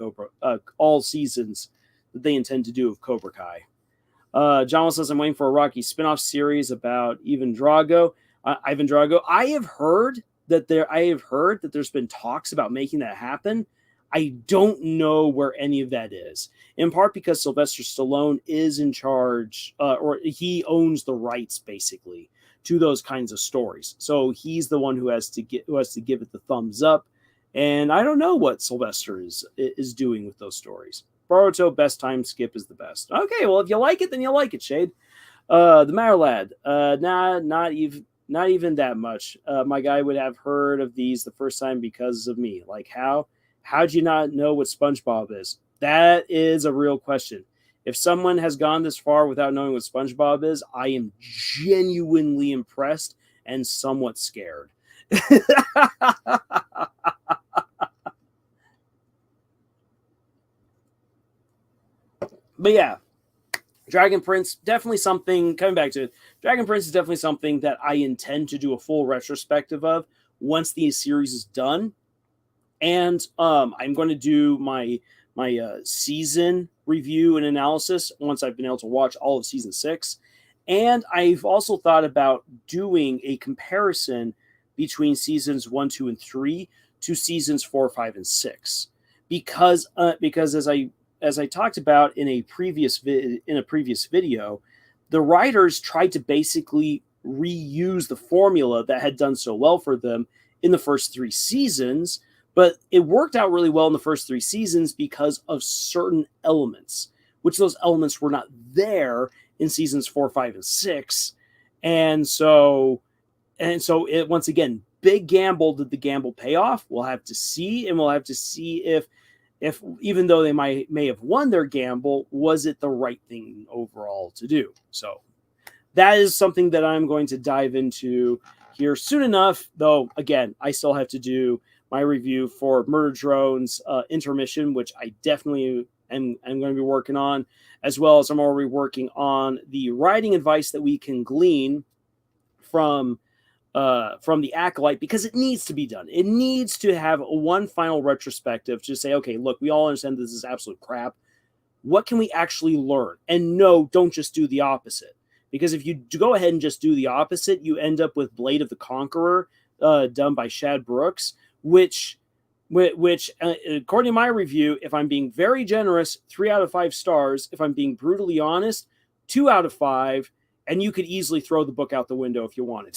Speaker 1: all seasons that they intend to do of Cobra Kai. John says I'm waiting for a Rocky spinoff series about Ivan Drago. I have heard that there's been talks about making that happen. I don't know where any of that is. In part because Sylvester Stallone is in charge, or he owns the rights basically to those kinds of stories. So he's the one who has to give it the thumbs up. And I don't know what Sylvester is doing with those stories. Boruto, best time skip is the best. Okay, well if you like it, then you like it, Shade. The Mayor Lad, not even that much. My guy would have heard of these the first time because of me. Like how? How'd you not know what SpongeBob is? That is a real question. If someone has gone this far without knowing what SpongeBob is, I am genuinely impressed and somewhat scared. But yeah, Dragon Prince, definitely something, coming back to it, Dragon Prince is definitely something that I intend to do a full retrospective of once the series is done. And I'm going to do my season review and analysis once I've been able to watch all of season 6. And I've also thought about doing a comparison between seasons 1, 2, and 3 to seasons 4, 5, and 6. Because as I talked about in a previous video, the writers tried to basically reuse the formula that had done so well for them in the first 3 seasons, but it worked out really well in the first 3 seasons because of certain elements, which those elements were not there in seasons 4, 5, and 6. And so it, once again, big gamble. Did the gamble pay off? We'll have to see, and we'll have to see if even though they may have won their gamble, was it the right thing overall to do? So that is something that I'm going to dive into here soon enough, though, again, I still have to do my review for Murder Drone's Intermission, which I definitely am going to be working on, as well as I'm already working on the writing advice that we can glean from the Acolyte, because it needs to be done. It needs to have one final retrospective to say, okay, look, we all understand this is absolute crap. What can we actually learn? And no, don't just do the opposite. Because if you go ahead and just do the opposite, you end up with Blade of the Conqueror, done by Shad Brooks, which according to my review, if I'm being very generous, 3 out of 5 stars. If I'm being brutally honest, 2 out of 5. And you could easily throw the book out the window if you wanted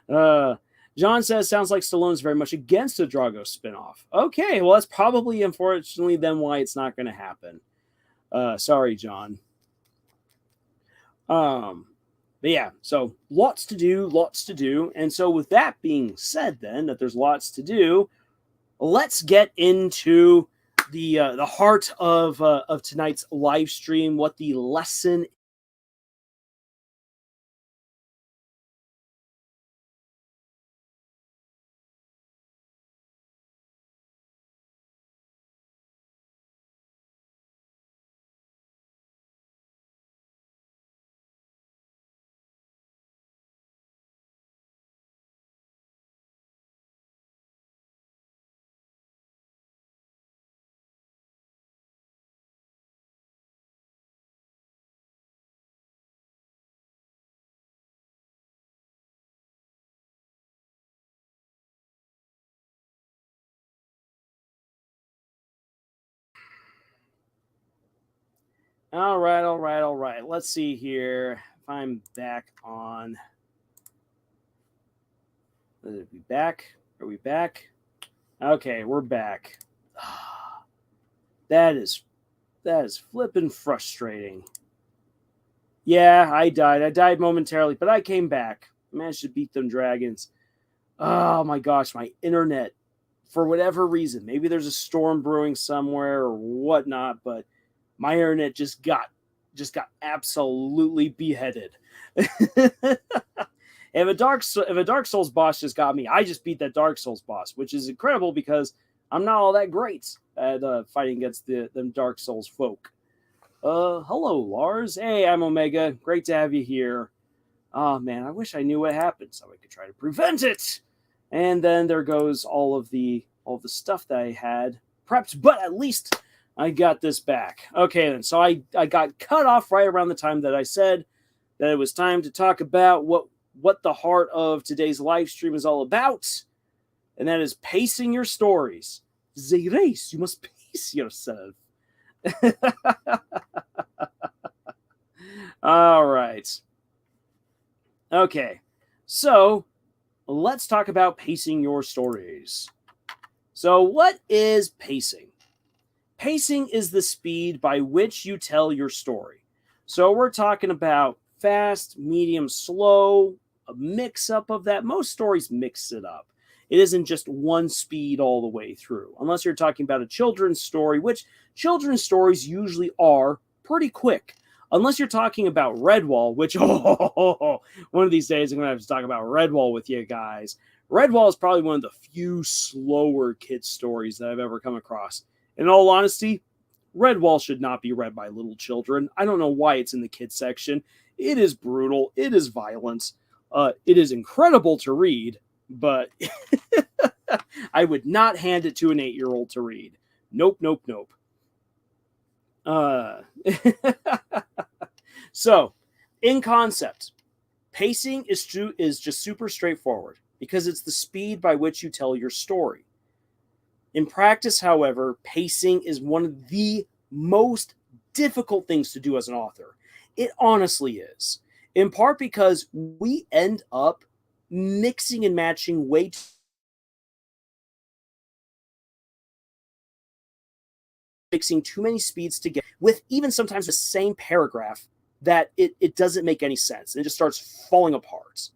Speaker 1: to. John says, sounds like Stallone's very much against a Drago spinoff. Okay, well, that's probably, unfortunately, then why it's not going to happen. Sorry, John. But yeah, so lots to do. And so with that being said, then, that there's lots to do, let's get into the heart of tonight's live stream, what the lesson. All right. Let's see here if I'm back on. Are we back? Are we back? Okay, we're back. That is flippin' frustrating. Yeah, I died. I died momentarily, but I came back. I managed to beat them dragons. Oh my gosh, my internet, for whatever reason, maybe there's a storm brewing somewhere or whatnot, but my internet just got absolutely beheaded. If a Dark Souls boss just got me, I just beat that Dark Souls boss, which is incredible because I'm not all that great at fighting against them Dark Souls folk. Hello, Lars. Hey, I'm Omega. Great to have you here. Oh man, I wish I knew what happened so I could try to prevent it. And then there goes all of the stuff that I had prepped, but at least I got this back. Okay, then. So I got cut off right around the time that I said that it was time to talk about what the heart of today's live stream is all about, and that is pacing your stories. The race, you must pace yourself. All right. Okay, so let's talk about pacing your stories. So, what is pacing? Pacing is the speed by which you tell your story. So, we're talking about fast, medium, slow, a mix up of that. Most stories mix it up. It isn't just one speed all the way through, unless you're talking about a children's story, which children's stories usually are pretty quick. Unless you're talking about Redwall, which, one of these days I'm going to have to talk about Redwall with you guys. Redwall is probably one of the few slower kid stories that I've ever come across. In all honesty, Redwall should not be read by little children. I don't know why it's in the kids section. It is brutal. It is violent. It is incredible to read, but I would not hand it to an 8-year-old to read. Nope. So, in concept, pacing is just super straightforward because it's the speed by which you tell your story. In practice, however, pacing is one of the most difficult things to do as an author. It honestly is. In part because we end up mixing and matching way mixing too many speeds together with even sometimes the same paragraph that it doesn't make any sense. It just starts falling apart.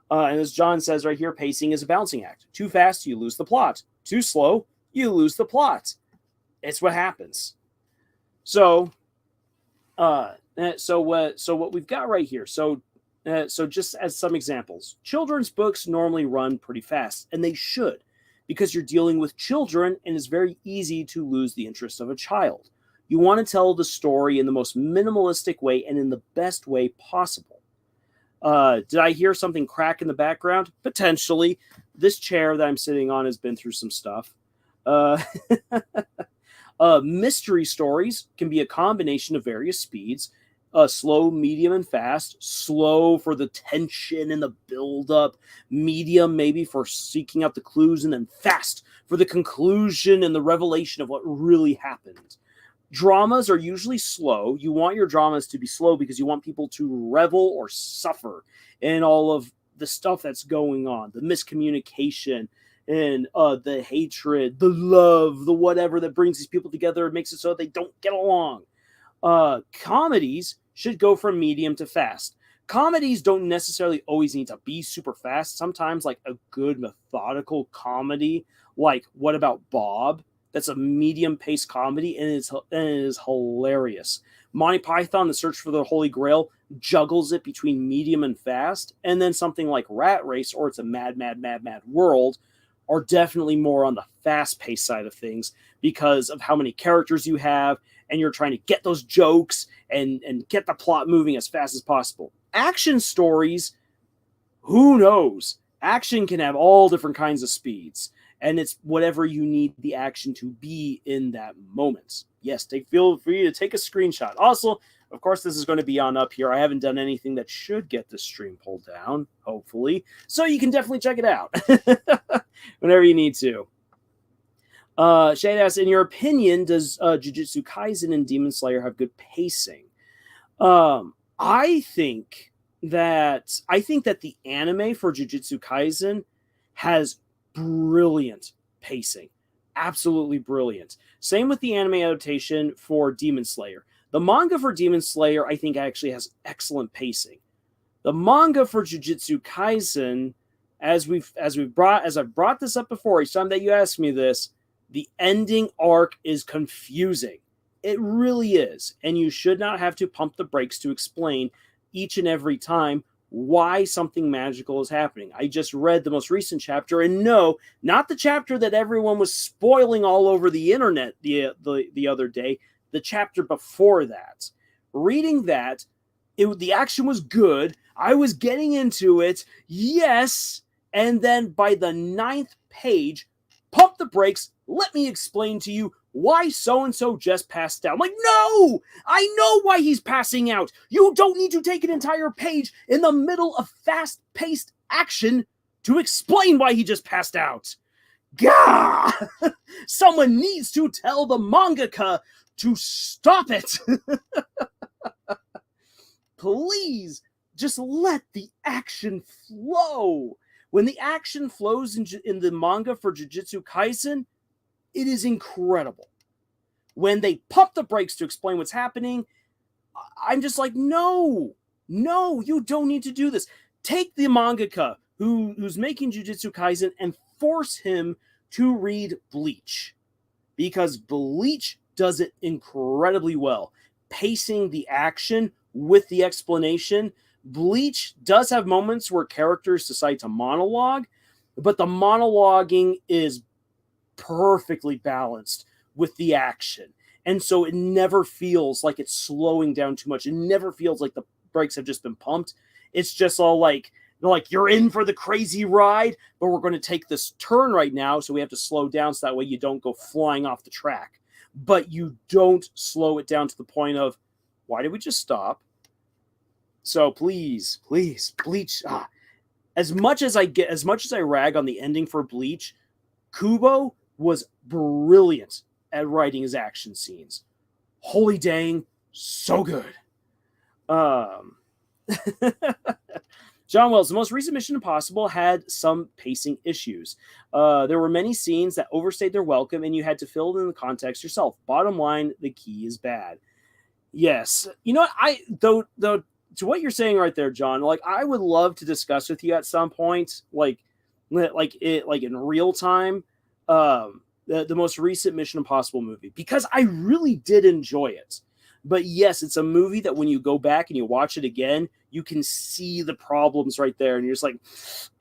Speaker 1: And as John says right here, pacing is a balancing act. Too fast, you lose the plot. Too slow, you lose the plot. It's what happens. So what we've got right here. So just as some examples, children's books normally run pretty fast, and they should, because you're dealing with children, and it's very easy to lose the interest of a child. You want to tell the story in the most minimalistic way and in the best way possible. Did I hear something crack in the background? Potentially. This chair that I'm sitting on has been through some stuff. Mystery stories can be a combination of various speeds. Slow, medium, and fast. Slow for the tension and the build-up. Medium maybe for seeking out the clues. And then fast for the conclusion and the revelation of what really happened. Dramas are usually slow. You want your dramas to be slow because you want people to revel or suffer in all of the stuff that's going on, the miscommunication, and the hatred, the love, the whatever that brings these people together and makes it so they don't get along. Comedies should go from medium to fast. Comedies don't necessarily always need to be super fast. Sometimes, like a good methodical comedy, like What About Bob? That's a medium-paced comedy, and it is hilarious. Monty Python, The Search for the Holy Grail, juggles it between medium and fast, and then something like Rat Race or It's a Mad, Mad, Mad, Mad World are definitely more on the fast-paced side of things because of how many characters you have, and you're trying to get those jokes and get the plot moving as fast as possible. Action stories, who knows? Action can have all different kinds of speeds, and it's whatever you need the action to be in that moment. Yes, feel free to take a screenshot. Also, of course, this is going to be on up here. I haven't done anything that should get the stream pulled down, hopefully, so you can definitely check it out whenever you need to. Shade asks, in your opinion, does Jujutsu Kaisen and Demon Slayer have good pacing? I think that the anime for Jujutsu Kaisen has brilliant pacing. Absolutely brilliant. Same with the anime adaptation for Demon Slayer. The manga for Demon Slayer, I think, actually has excellent pacing. The manga for Jujutsu Kaisen, as I've brought this up before, each time that you ask me this, the ending arc is confusing. It really is. And you should not have to pump the brakes to explain each and every time why something magical is happening. I just read the most recent chapter, and no, not the chapter that everyone was spoiling all over the internet the other day, the chapter before that. Reading that, the action was good. I was getting into it, yes, and then by the 9th page, pump the brakes, let me explain to you why so-and-so just passed out. I'm like, no! I know why he's passing out! You don't need to take an entire page in the middle of fast-paced action to explain why he just passed out. Gah! Someone needs to tell the mangaka to stop it! Please, just let the action flow. When the action flows in the manga for Jujutsu Kaisen, it is incredible. When they pump the brakes to explain what's happening, I'm just like, no, you don't need to do this. Take the mangaka who's making Jujutsu Kaisen and force him to read Bleach. Because Bleach does it incredibly well. Pacing the action with the explanation. Bleach does have moments where characters decide to monologue, but the monologuing is perfectly balanced with the action. And so it never feels like it's slowing down too much. It never feels like the brakes have just been pumped. It's just all like, you're in for the crazy ride, but we're going to take this turn right now, so we have to slow down so that way you don't go flying off the track. But you don't slow it down to the point of, why did we just stop? So please, Bleach. As much as I rag on the ending for Bleach, Kubo was brilliant at writing his action scenes. Holy dang, so good. John Wells, the most recent Mission Impossible had some pacing issues. There were many scenes that overstayed their welcome, and you had to fill it in the context yourself. Bottom line, the key is bad. Yes, you know what, though to what you're saying right there, John. Like, I would love to discuss with you at some point, like in real time, the most recent Mission Impossible movie, because I really did enjoy it. But yes, it's a movie that when you go back and you watch it again, you can see the problems right there. And you're just like,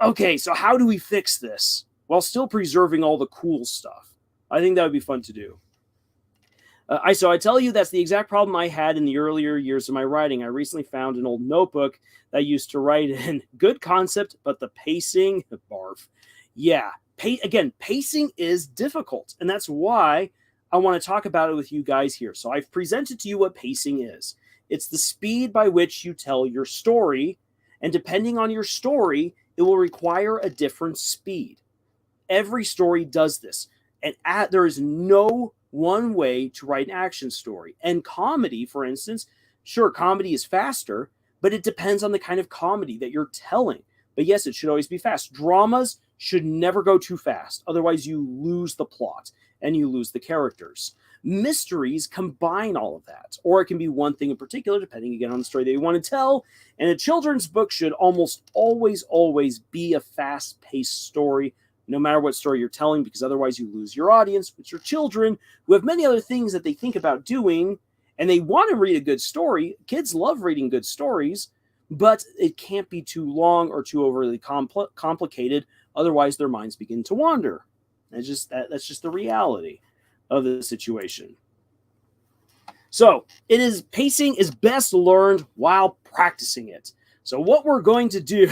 Speaker 1: okay, so how do we fix this while still preserving all the cool stuff? I think that would be fun to do. I tell you, that's the exact problem I had in the earlier years of my writing. I recently found an old notebook that I used to write in. Good concept, but the pacing, barf. Yeah, pacing is difficult. And that's why I want to talk about it with you guys here. So I've presented to you what pacing is. It's the speed by which you tell your story, and depending on your story, it will require a different speed. Every story does this, and there is no one way to write an action story. And comedy, for instance, sure, comedy is faster, but it depends on the kind of comedy that you're telling. But yes, it should always be fast. Dramas should never go too fast. Otherwise, you lose the plot and you lose the characters. Mysteries combine all of that, or it can be one thing in particular, depending again on the story that you want to tell. And a children's book should almost always be a fast-paced story, no matter what story you're telling, because otherwise you lose your audience, which are children who have many other things that they think about doing, and they want to read a good story. Kids love reading good stories, but it can't be too long or too overly complicated. Otherwise, their minds begin to wander. That's just the reality of the situation. So pacing is best learned while practicing it. So what we're going to do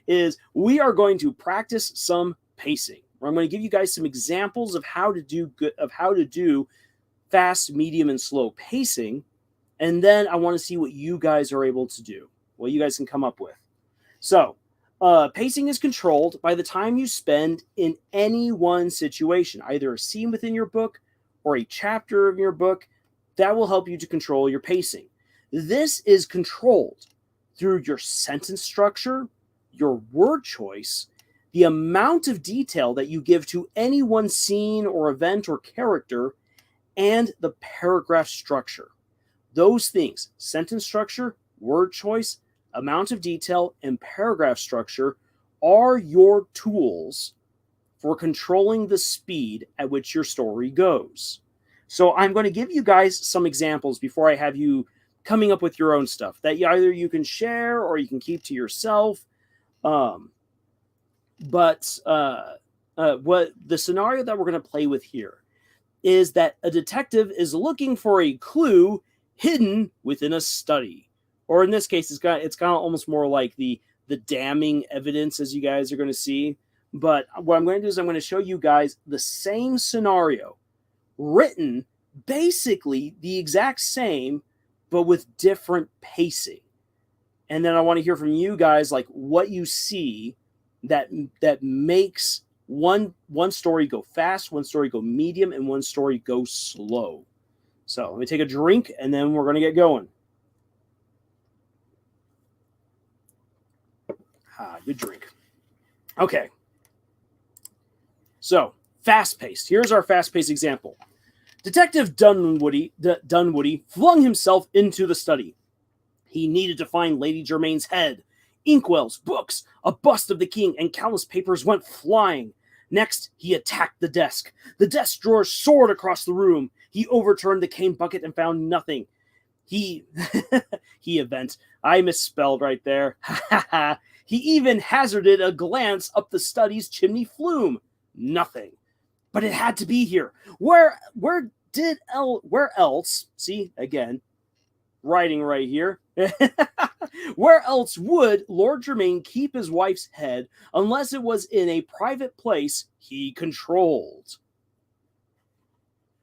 Speaker 1: is we are going to practice some pacing. I'm going to give you guys some examples of how to do fast, medium, and slow pacing. And then I want to see what you guys are able to do, what you guys can come up with. So pacing is controlled by the time you spend in any one situation, either a scene within your book or a chapter of your book. That will help you to control your pacing. This is controlled through your sentence structure, your word choice, the amount of detail that you give to any one scene or event or character, and the paragraph structure. Those things, sentence structure, word choice, amount of detail, and paragraph structure, are your tools for controlling the speed at which your story goes. So I'm going to give you guys some examples before I have you coming up with your own stuff that either you can share or you can keep to yourself. What the scenario that we're going to play with here is that a detective is looking for a clue hidden within a study. Or in this case, it's kind of almost more like the damning evidence, as you guys are going to see. But what I'm going to do is I'm going to show you guys the same scenario, written basically the exact same, but with different pacing. And then I want to hear from you guys, like what you see that makes one story go fast, one story go medium, and one story go slow. So let me take a drink, and then we're going to get going. Good drink. Okay. So, fast-paced. Here's our fast-paced example. Detective Dunwoody flung himself into the study. He needed to find Lady Germain's head. Inkwells, books, a bust of the king, and countless papers went flying. Next, he attacked the desk. The desk drawers soared across the room. He overturned the cane bucket and found nothing. He I misspelled right there. He even hazarded a glance up the study's chimney flume. Nothing. But it had to be here. Where else? See, again, writing right here. Where else would Lord Germain keep his wife's head unless it was in a private place he controlled?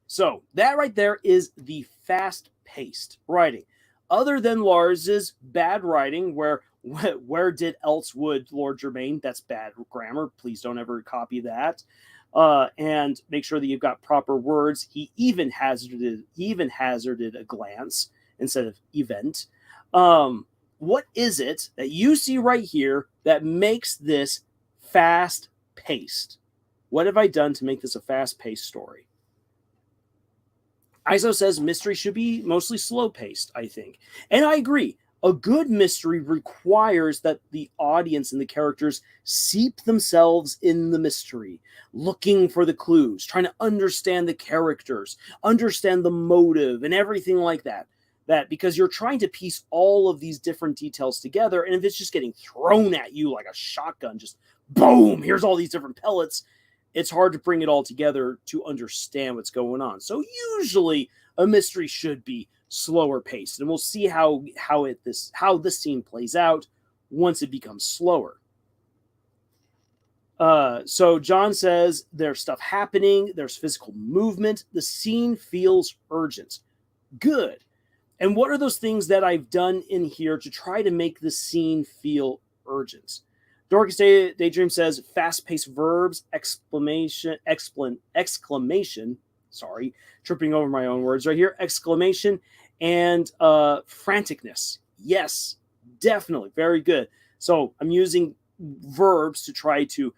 Speaker 1: So that right there is the fast-paced writing. Other than Lars's bad writing, where did else would Lord Germain? That's bad grammar. Please don't ever copy that. And make sure that you've got proper words. He even hazarded a glance instead of event. What is it that you see right here that makes this fast-paced? What have I done to make this a fast-paced story? ISO says mystery should be mostly slow-paced, I think. And I agree. A good mystery requires that the audience and the characters seep themselves in the mystery, looking for the clues, trying to understand the characters, understand the motive, and everything like that. Because you're trying to piece all of these different details together, and if it's just getting thrown at you like a shotgun, just boom, here's all these different pellets, it's hard to bring it all together to understand what's going on. So usually a mystery should be slower paced, and we'll see how this scene plays out once it becomes slower. So John says there's stuff happening, there's physical movement, the scene feels urgent. Good. And what are those things that I've done in here to try to make the scene feel urgent? Dorcas Daydream says fast-paced verbs, exclamation, sorry, tripping over my own words right here, exclamation, and franticness. Yes, definitely, very good. So I'm using verbs to try to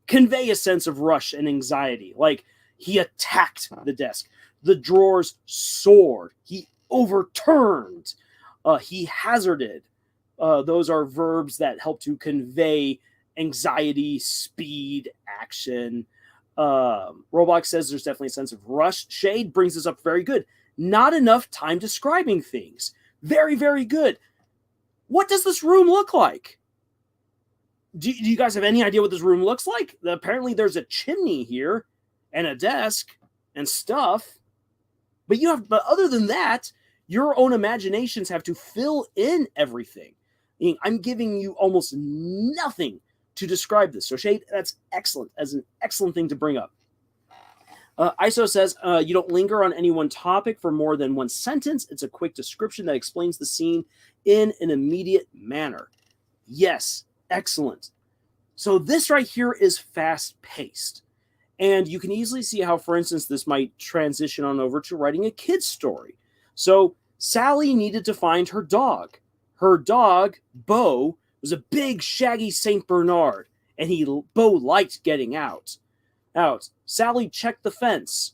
Speaker 1: convey a sense of rush and anxiety. Like, he attacked the desk. The drawers soared. He overturned. He hazarded. Those are verbs that help to convey anxiety, speed, action. Roblox says there's definitely a sense of rush. Shade brings this up very good. Not enough time describing things. Very, very good. What does this room look like? Do you guys have any idea what this room looks like? Apparently there's a chimney here and a desk and stuff. But other than that, your own imaginations have to fill in everything. I'm giving you almost nothing to describe this. So Shade, that's excellent. That's an excellent thing to bring up. ISO says, you don't linger on any one topic for more than one sentence. It's a quick description that explains the scene in an immediate manner. Yes, excellent. So this right here is fast-paced. And you can easily see how, for instance, this might transition on over to writing a kid's story. So Sally needed to find her dog. Her dog, Bo, was a big, shaggy St. Bernard, and Bo liked getting out. Sally checked the fence.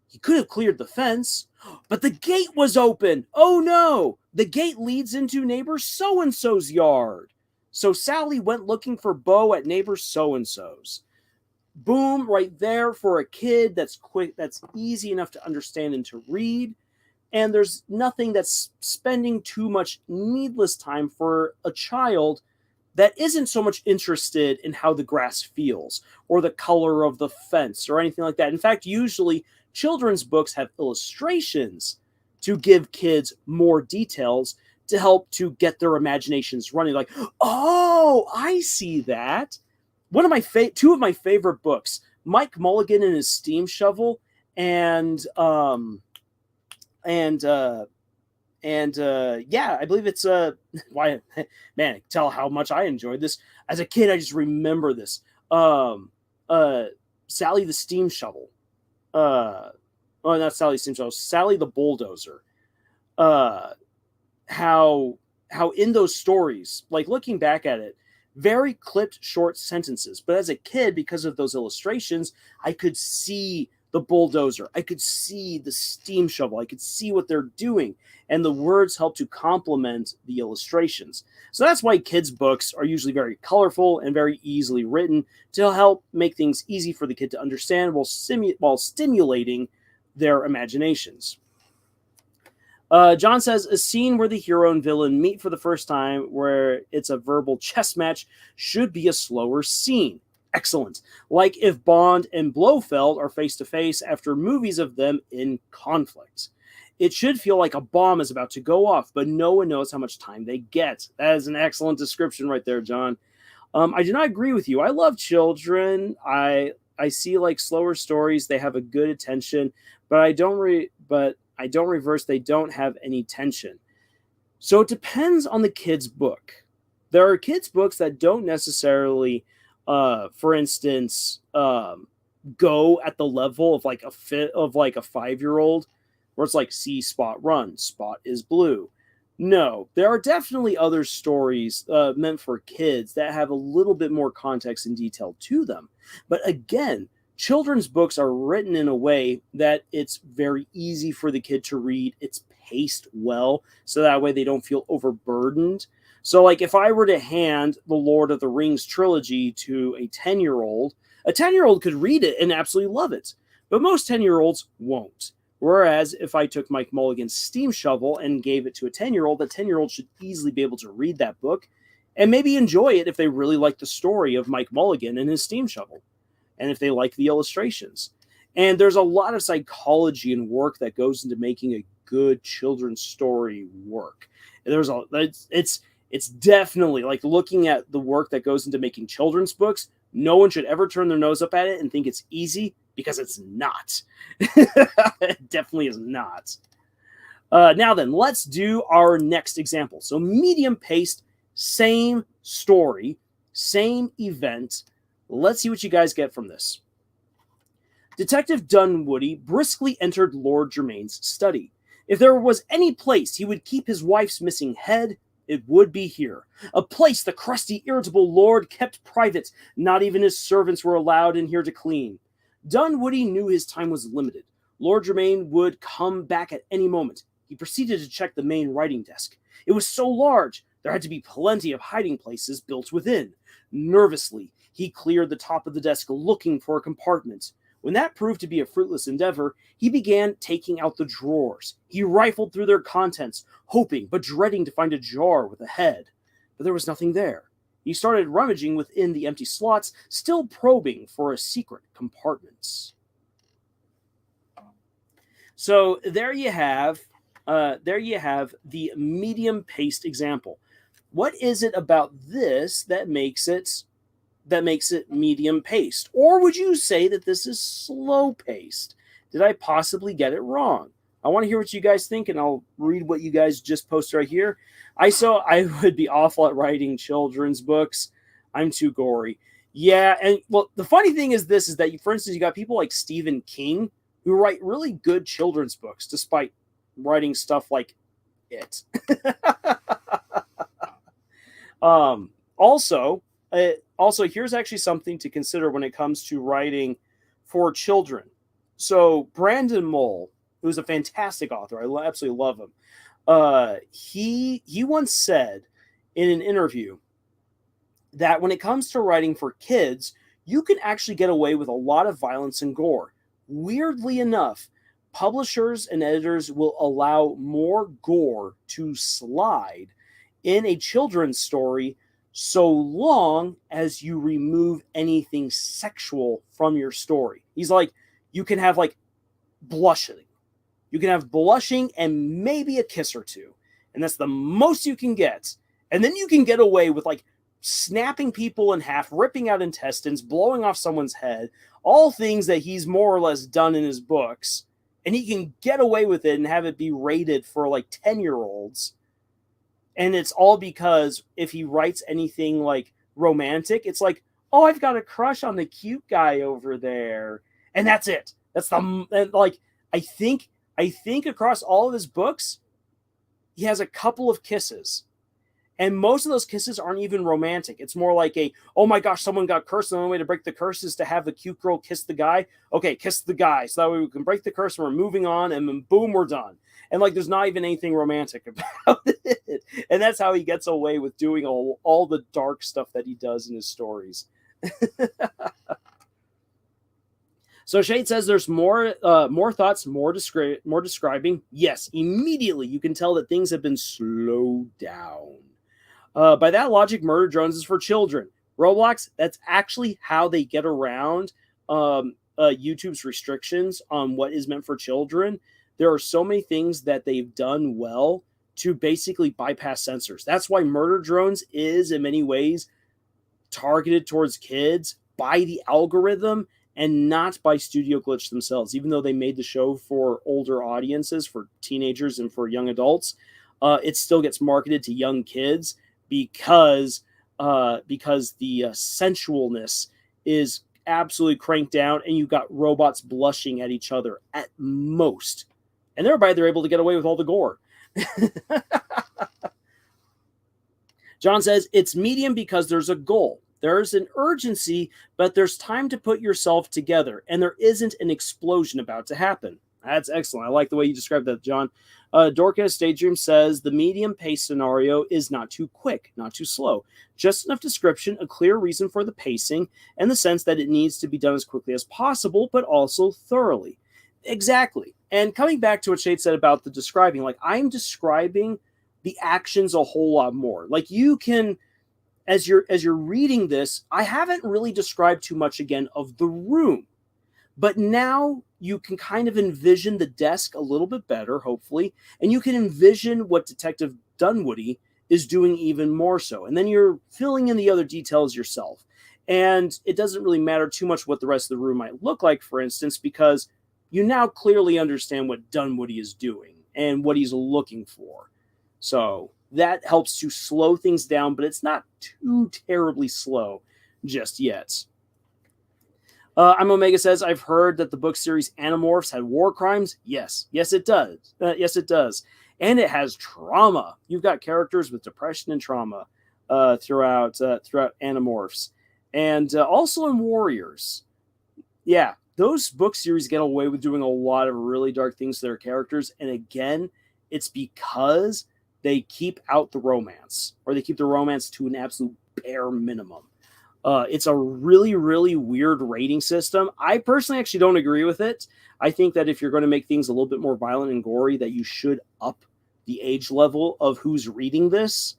Speaker 1: He could have cleared the fence, but the gate was open. Oh no! The gate leads into neighbor so-and-so's yard. So Sally went looking for Bo at neighbor so-and-so's. Boom, right there for a kid that's quick, that's easy enough to understand and to read. And there's nothing that's spending too much needless time for a child that isn't so much interested in how the grass feels or the color of the fence or anything like that. In fact, usually children's books have illustrations to give kids more details to help to get their imaginations running. Like, oh, I see that. Two of my favorite books, Mike Mulligan and his Steam Shovel, and yeah, I believe it's why, man, tell how much I enjoyed this as a kid. I just remember this. Sally the Steam Shovel. Not Sally the Steam Shovel. Sally the Bulldozer. How in those stories, like looking back at it, very clipped short sentences. But as a kid, because of those illustrations, I could see the bulldozer. I could see the steam shovel. I could see what they're doing. And the words help to complement the illustrations. So that's why kids' books are usually very colorful and very easily written to help make things easy for the kid to understand while stimulating their imaginations. John says, a scene where the hero and villain meet for the first time, where it's a verbal chess match, should be a slower scene. Excellent. Like if Bond and Blofeld are face-to-face after movies of them in conflict. It should feel like a bomb is about to go off, but no one knows how much time they get. That is an excellent description right there, John. I do not agree with you. I love children. I see like slower stories. They have a good attention, but I don't reverse. They don't have any tension. So it depends on the kid's book. There are kids' books that don't necessarily, for instance, go at the level of like a 5-year-old, where it's like, see Spot run, Spot is blue. No, there are definitely other stories meant for kids that have a little bit more context and detail to them. But again, children's books are written in a way that it's very easy for the kid to read. It's paced well, so that way they don't feel overburdened. So like if I were to hand the Lord of the Rings trilogy to a 10-year-old, a 10-year-old could read it and absolutely love it. But most 10-year-olds won't. Whereas if I took Mike Mulligan's Steam Shovel and gave it to a 10-year-old, the 10-year-old should easily be able to read that book and maybe enjoy it if they really like the story of Mike Mulligan and his Steam Shovel, and if they like the illustrations. And there's a lot of psychology and work that goes into making a good children's story work. And it's definitely like looking at the work that goes into making children's books. No one should ever turn their nose up at it and think it's easy, because it's not. It definitely is not. Now then, let's do our next example. So medium paced, same story, same event. Let's see what you guys get from this. Detective Dunwoody briskly entered Lord Germain's study. If there was any place he would keep his wife's missing head, It would be here. A place the crusty, irritable lord kept private. Not even his servants were allowed in here to clean. Dunwoody knew his time was limited. Lord Germain would come back at any moment. He proceeded to check the main writing desk. It was so large, there had to be plenty of hiding places built within. Nervously, he cleared the top of the desk looking for a compartment. When that proved to be a fruitless endeavor, he began taking out the drawers. He rifled through their contents, hoping but dreading to find a jar with a head. But there was nothing there. He started rummaging within the empty slots, still probing for a secret compartment. So there you have the medium-paced example. What is it about this that makes it medium-paced? Or would you say that this is slow-paced? Did I possibly get it wrong? I want to hear what you guys think, and I'll read what you guys just posted right here. I would be awful at writing children's books. I'm too gory. Yeah, and well, the funny thing is this, is that, for instance, you got people like Stephen King who write really good children's books, despite writing stuff like it. Also, here's actually something to consider when it comes to writing for children. So Brandon Mull, who's a fantastic author, I absolutely love him. He once said in an interview that when it comes to writing for kids, you can actually get away with a lot of violence and gore. Weirdly enough, publishers and editors will allow more gore to slide in a children's story so long as you remove anything sexual from your story. He's like, you can have like blushing. You can have blushing and maybe a kiss or two. And that's the most you can get. And then you can get away with like snapping people in half, ripping out intestines, blowing off someone's head, all things that he's more or less done in his books. And he can get away with it and have it be rated for like 10-year-olds. And it's all because if he writes anything like romantic, it's like, oh, I've got a crush on the cute guy over there. And that's it. That's like, I think across all of his books, he has a couple of kisses. And most of those kisses aren't even romantic. It's more like oh my gosh, someone got cursed. The only way to break the curse is to have the cute girl kiss the guy. Okay, kiss the guy. So that way we can break the curse and we're moving on. And then boom, we're done. And like, there's not even anything romantic about it. And that's how he gets away with doing all the dark stuff that he does in his stories. So Shade says there's more thoughts, more describing. Yes, immediately you can tell that things have been slowed down. By that logic, Murder Drones is for children. Roblox, that's actually how they get around YouTube's restrictions on what is meant for children. There are so many things that they've done well to basically bypass censors. That's why Murder Drones is in many ways targeted towards kids by the algorithm and not by Studio Glitch themselves. Even though they made the show for older audiences, for teenagers and for young adults, it still gets marketed to young kids because the sensualness is absolutely cranked down, and you've got robots blushing at each other at most. And thereby they're able to get away with all the gore. John says, it's medium because there's a goal. There's an urgency, but there's time to put yourself together, and there isn't an explosion about to happen. That's excellent. I like the way you described that, John. Dorcas Daydream says, the medium pace scenario is not too quick, not too slow. Just enough description, a clear reason for the pacing, and the sense that it needs to be done as quickly as possible, but also thoroughly. Exactly. And coming back to what Shade said about the describing, like, I'm describing the actions a whole lot more. Like, you can, as you're reading this, I haven't really described too much again of the room. But now you can kind of envision the desk a little bit better, hopefully, and you can envision what Detective Dunwoody is doing even more so. And then you're filling in the other details yourself. And it doesn't really matter too much what the rest of the room might look like, for instance, because you now clearly understand what Dunwoody is doing and what he's looking for. So that helps to slow things down, but it's not too terribly slow just yet. I'm Omega says, I've heard that the book series Animorphs had war crimes. Yes, it does. Yes, it does. And it has trauma. You've got characters with depression and trauma throughout Animorphs. And also in Warriors. Yeah, those book series get away with doing a lot of really dark things to their characters. And again, it's because they keep out the romance, or they keep the romance to an absolute bare minimum. It's a really, really weird rating system. I personally actually don't agree with it. I think that if you're going to make things a little bit more violent and gory, that you should up the age level of who's reading this.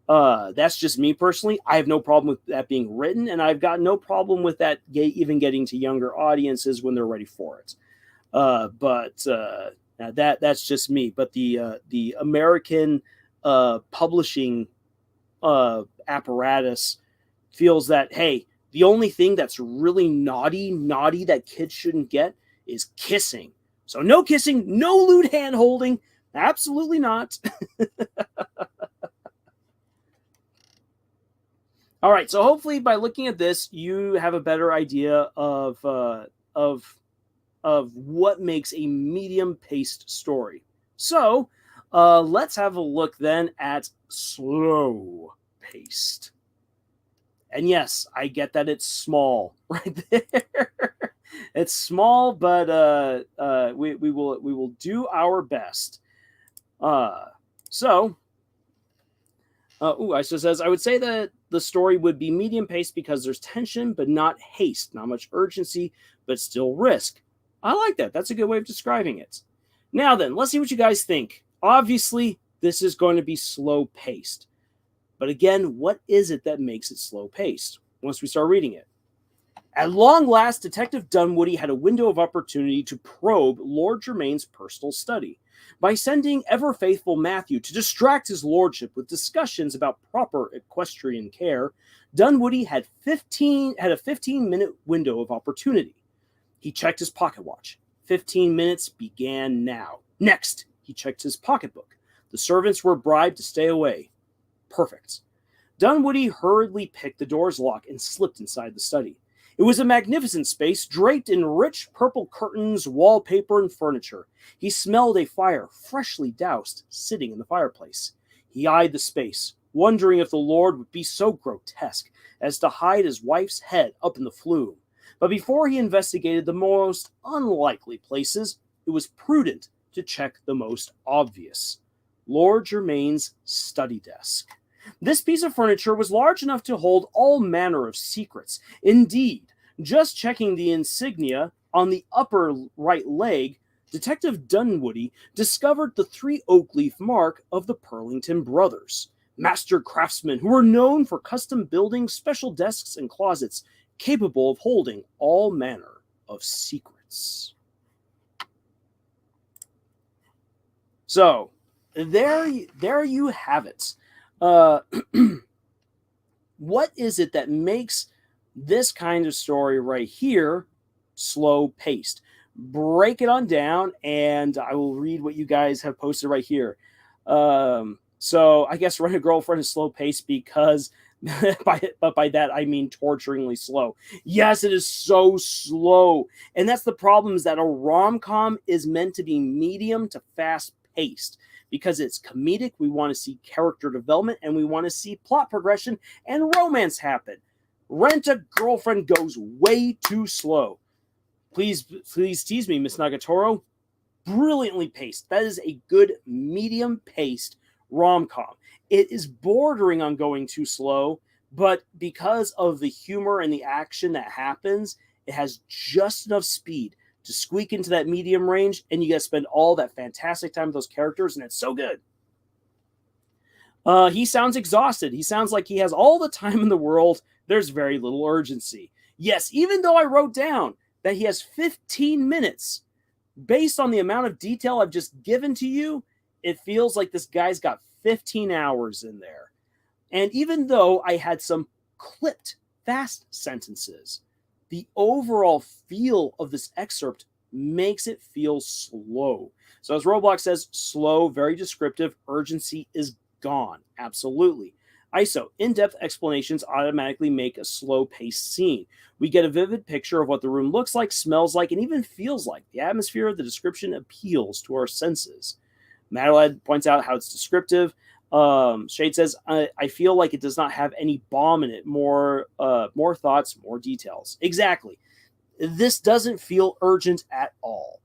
Speaker 1: That's just me personally. I have no problem with that being written, and I've got no problem with that even getting to younger audiences when they're ready for it. But that's just me. But the American publishing apparatus feels that, hey, the only thing that's really naughty that kids shouldn't get is kissing. So no kissing, no lewd hand holding, absolutely not. All right, so hopefully by looking at this, you have a better idea of what makes a medium-paced story. So let's have a look then at slow-paced. And yes, I get that it's small right there. It's small, but we will do our best. Iso says, I would say that the story would be medium paced because there's tension, but not haste, not much urgency, but still risk. I like that. That's a good way of describing it. Now then, let's see what you guys think. Obviously, this is going to be slow paced. But again, what is it that makes it slow-paced once we start reading it? At long last, Detective Dunwoody had a window of opportunity to probe Lord Germain's personal study. By sending ever-faithful Matthew to distract his lordship with discussions about proper equestrian care, Dunwoody had a 15-minute window of opportunity. He checked his pocket watch. 15 minutes began now. Next, he checked his pocketbook. The servants were bribed to stay away. Perfect. Dunwoody hurriedly picked the door's lock and slipped inside the study. It was a magnificent space, draped in rich purple curtains, wallpaper, and furniture. He smelled a fire, freshly doused, sitting in the fireplace. He eyed the space, wondering if the Lord would be so grotesque as to hide his wife's head up in the flume. But before he investigated the most unlikely places, it was prudent to check the most obvious. Lord Germain's study desk. This piece of furniture was large enough to hold all manner of secrets. Indeed, just checking the insignia on the upper right leg, Detective Dunwoody discovered the 3 oak leaf mark of the Purlington brothers, master craftsmen who were known for custom building special desks and closets capable of holding all manner of secrets. So, there you have it. What is it that makes this kind of story right here slow paced? Break it on down, and I will read what you guys have posted right here. So I guess Rent a Girlfriend is slow paced because but by that I mean torturingly slow. Yes, it is so slow, and that's the problem, is that a rom-com is meant to be medium to fast paced. Because it's comedic, we want to see character development, and we want to see plot progression and romance happen. Rent a Girlfriend goes way too slow. Please tease me, Miss Nagatoro. Brilliantly paced. That is a good medium-paced rom-com. It is bordering on going too slow, but because of the humor and the action that happens, it has just enough speed to squeak into that medium range, and you got to spend all that fantastic time with those characters, and it's so good. He sounds exhausted. He sounds like he has all the time in the world. There's very little urgency. Yes, even though I wrote down that he has 15 minutes, based on the amount of detail I've just given to you, it feels like this guy's got 15 hours in there. And even though I had some clipped, fast sentences, the overall feel of this excerpt makes it feel slow. So as Roblox says, slow, very descriptive, urgency is gone. Absolutely. Iso, in-depth explanations automatically make a slow-paced scene. We get a vivid picture of what the room looks like, smells like, and even feels like. The atmosphere of the description appeals to our senses. Madeline points out how it's descriptive. Shade says, I feel like it does not have any bomb in it. More thoughts, more details. Exactly. This doesn't feel urgent at all.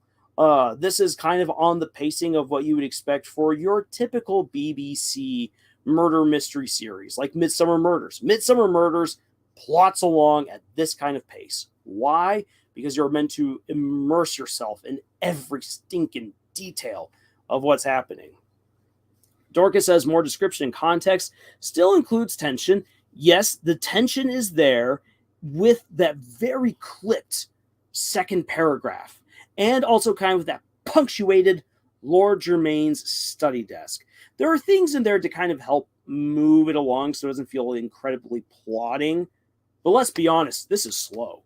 Speaker 1: This is kind of on the pacing of what you would expect for your typical BBC murder mystery series, like Midsummer Murders. Midsummer Murders plots along at this kind of pace. Why? Because you're meant to immerse yourself in every stinking detail of what's happening. Dorcas says more description and context still includes tension. Yes, the tension is there with that very clipped second paragraph, and also kind of that punctuated Lord Germain's study desk. There are things in there to kind of help move it along so it doesn't feel incredibly plotting. But let's be honest, this is slow.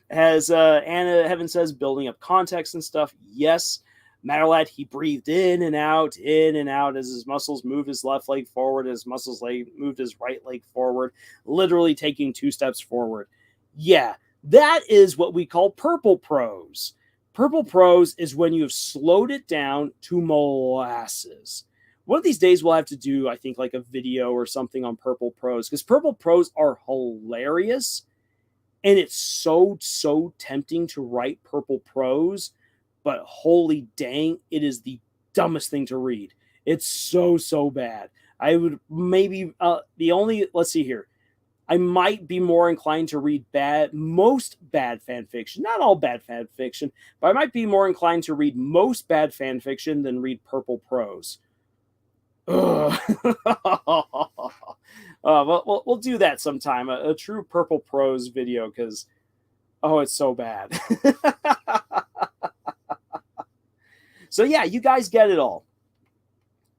Speaker 1: As Anna Heaven says, building up context and stuff. Yes, Matterlad, he breathed in and out as his muscles moved his left leg forward, as muscles moved his right leg forward, literally taking 2 steps forward. Yeah, that is what we call purple prose. Purple prose is when you have slowed it down to molasses. One of these days we'll have to do, I think, like a video or something on purple prose, because purple prose are hilarious, and it's so tempting to write purple prose, but holy dang, it is the dumbest thing to read. It's so bad. I would maybe, let's see here. I might be more inclined to read most bad fan fiction. Not all bad fan fiction, but I might be more inclined to read most bad fan fiction than read purple prose. We'll do that sometime. A true purple prose video, because, it's so bad. So yeah, you guys get it all.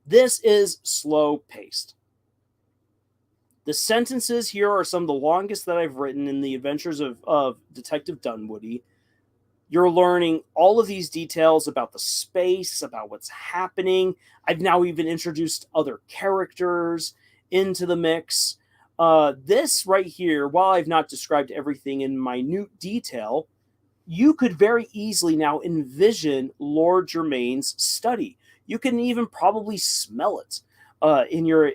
Speaker 1: This is slow paced. The sentences here are some of the longest that I've written in the adventures of Detective Dunwoody. You're learning all of these details about the space, about what's happening. I've now even introduced other characters into the mix. This right here, while I've not described everything in minute detail, you could very easily now envision Lord Germain's study. You can even probably smell it within your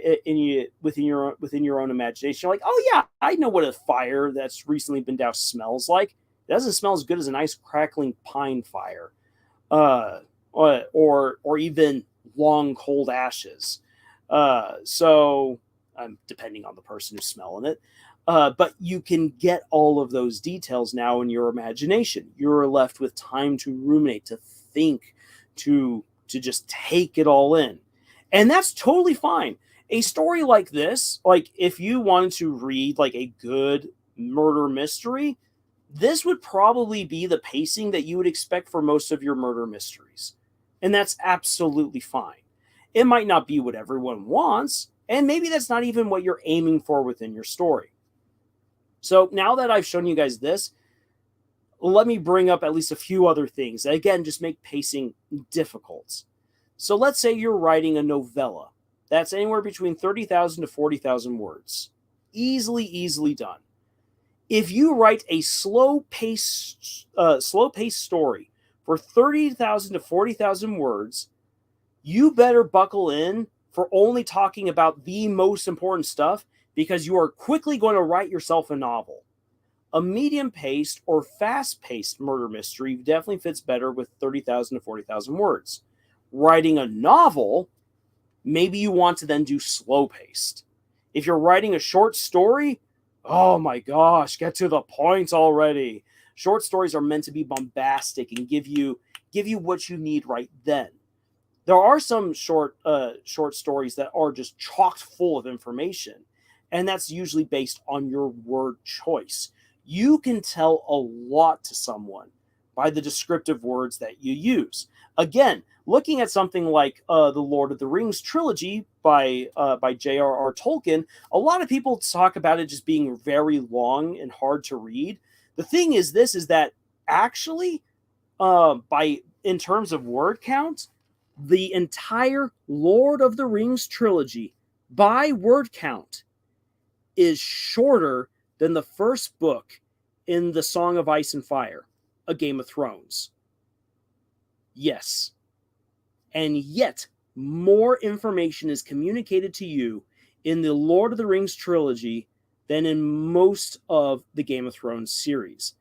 Speaker 1: own imagination. You're like, oh yeah, I know what a fire that's recently been doused smells like. It doesn't smell as good as a nice crackling pine fire, or even long cold ashes. So depending on the person who's smelling it. But you can get all of those details now in your imagination. You're left with time to ruminate, to think, to just take it all in. And that's totally fine. A story like this, like if you wanted to read like a good murder mystery, this would probably be the pacing that you would expect for most of your murder mysteries. And that's absolutely fine. It might not be what everyone wants, and maybe that's not even what you're aiming for within your story. So now that I've shown you guys this, let me bring up at least a few other things that, again, just make pacing difficult. So let's say you're writing a novella. That's anywhere between 30,000 to 40,000 words. Easily done. If you write a slow-paced story for 30,000 to 40,000 words, you better buckle in for only talking about the most important stuff, because you are quickly going to write yourself a novel. A medium-paced or fast-paced murder mystery definitely fits better with 30,000 to 40,000 words. Writing a novel, maybe you want to then do slow-paced. If you're writing a short story, oh my gosh, get to the point already. Short stories are meant to be bombastic and give you what you need right then. There are some short stories that are just chocked full of information, and that's usually based on your word choice. You can tell a lot to someone by the descriptive words that you use. Again, looking at something like the Lord of the Rings trilogy by J.R.R. Tolkien, a lot of people talk about it just being very long and hard to read. The thing is that actually, in terms of word count, the entire Lord of the Rings trilogy, by word count, is shorter than the first book in the Song of Ice and Fire, A Game of Thrones. Yes, And yet, more information is communicated to you in the Lord of the Rings trilogy than in most of the Game of Thrones series.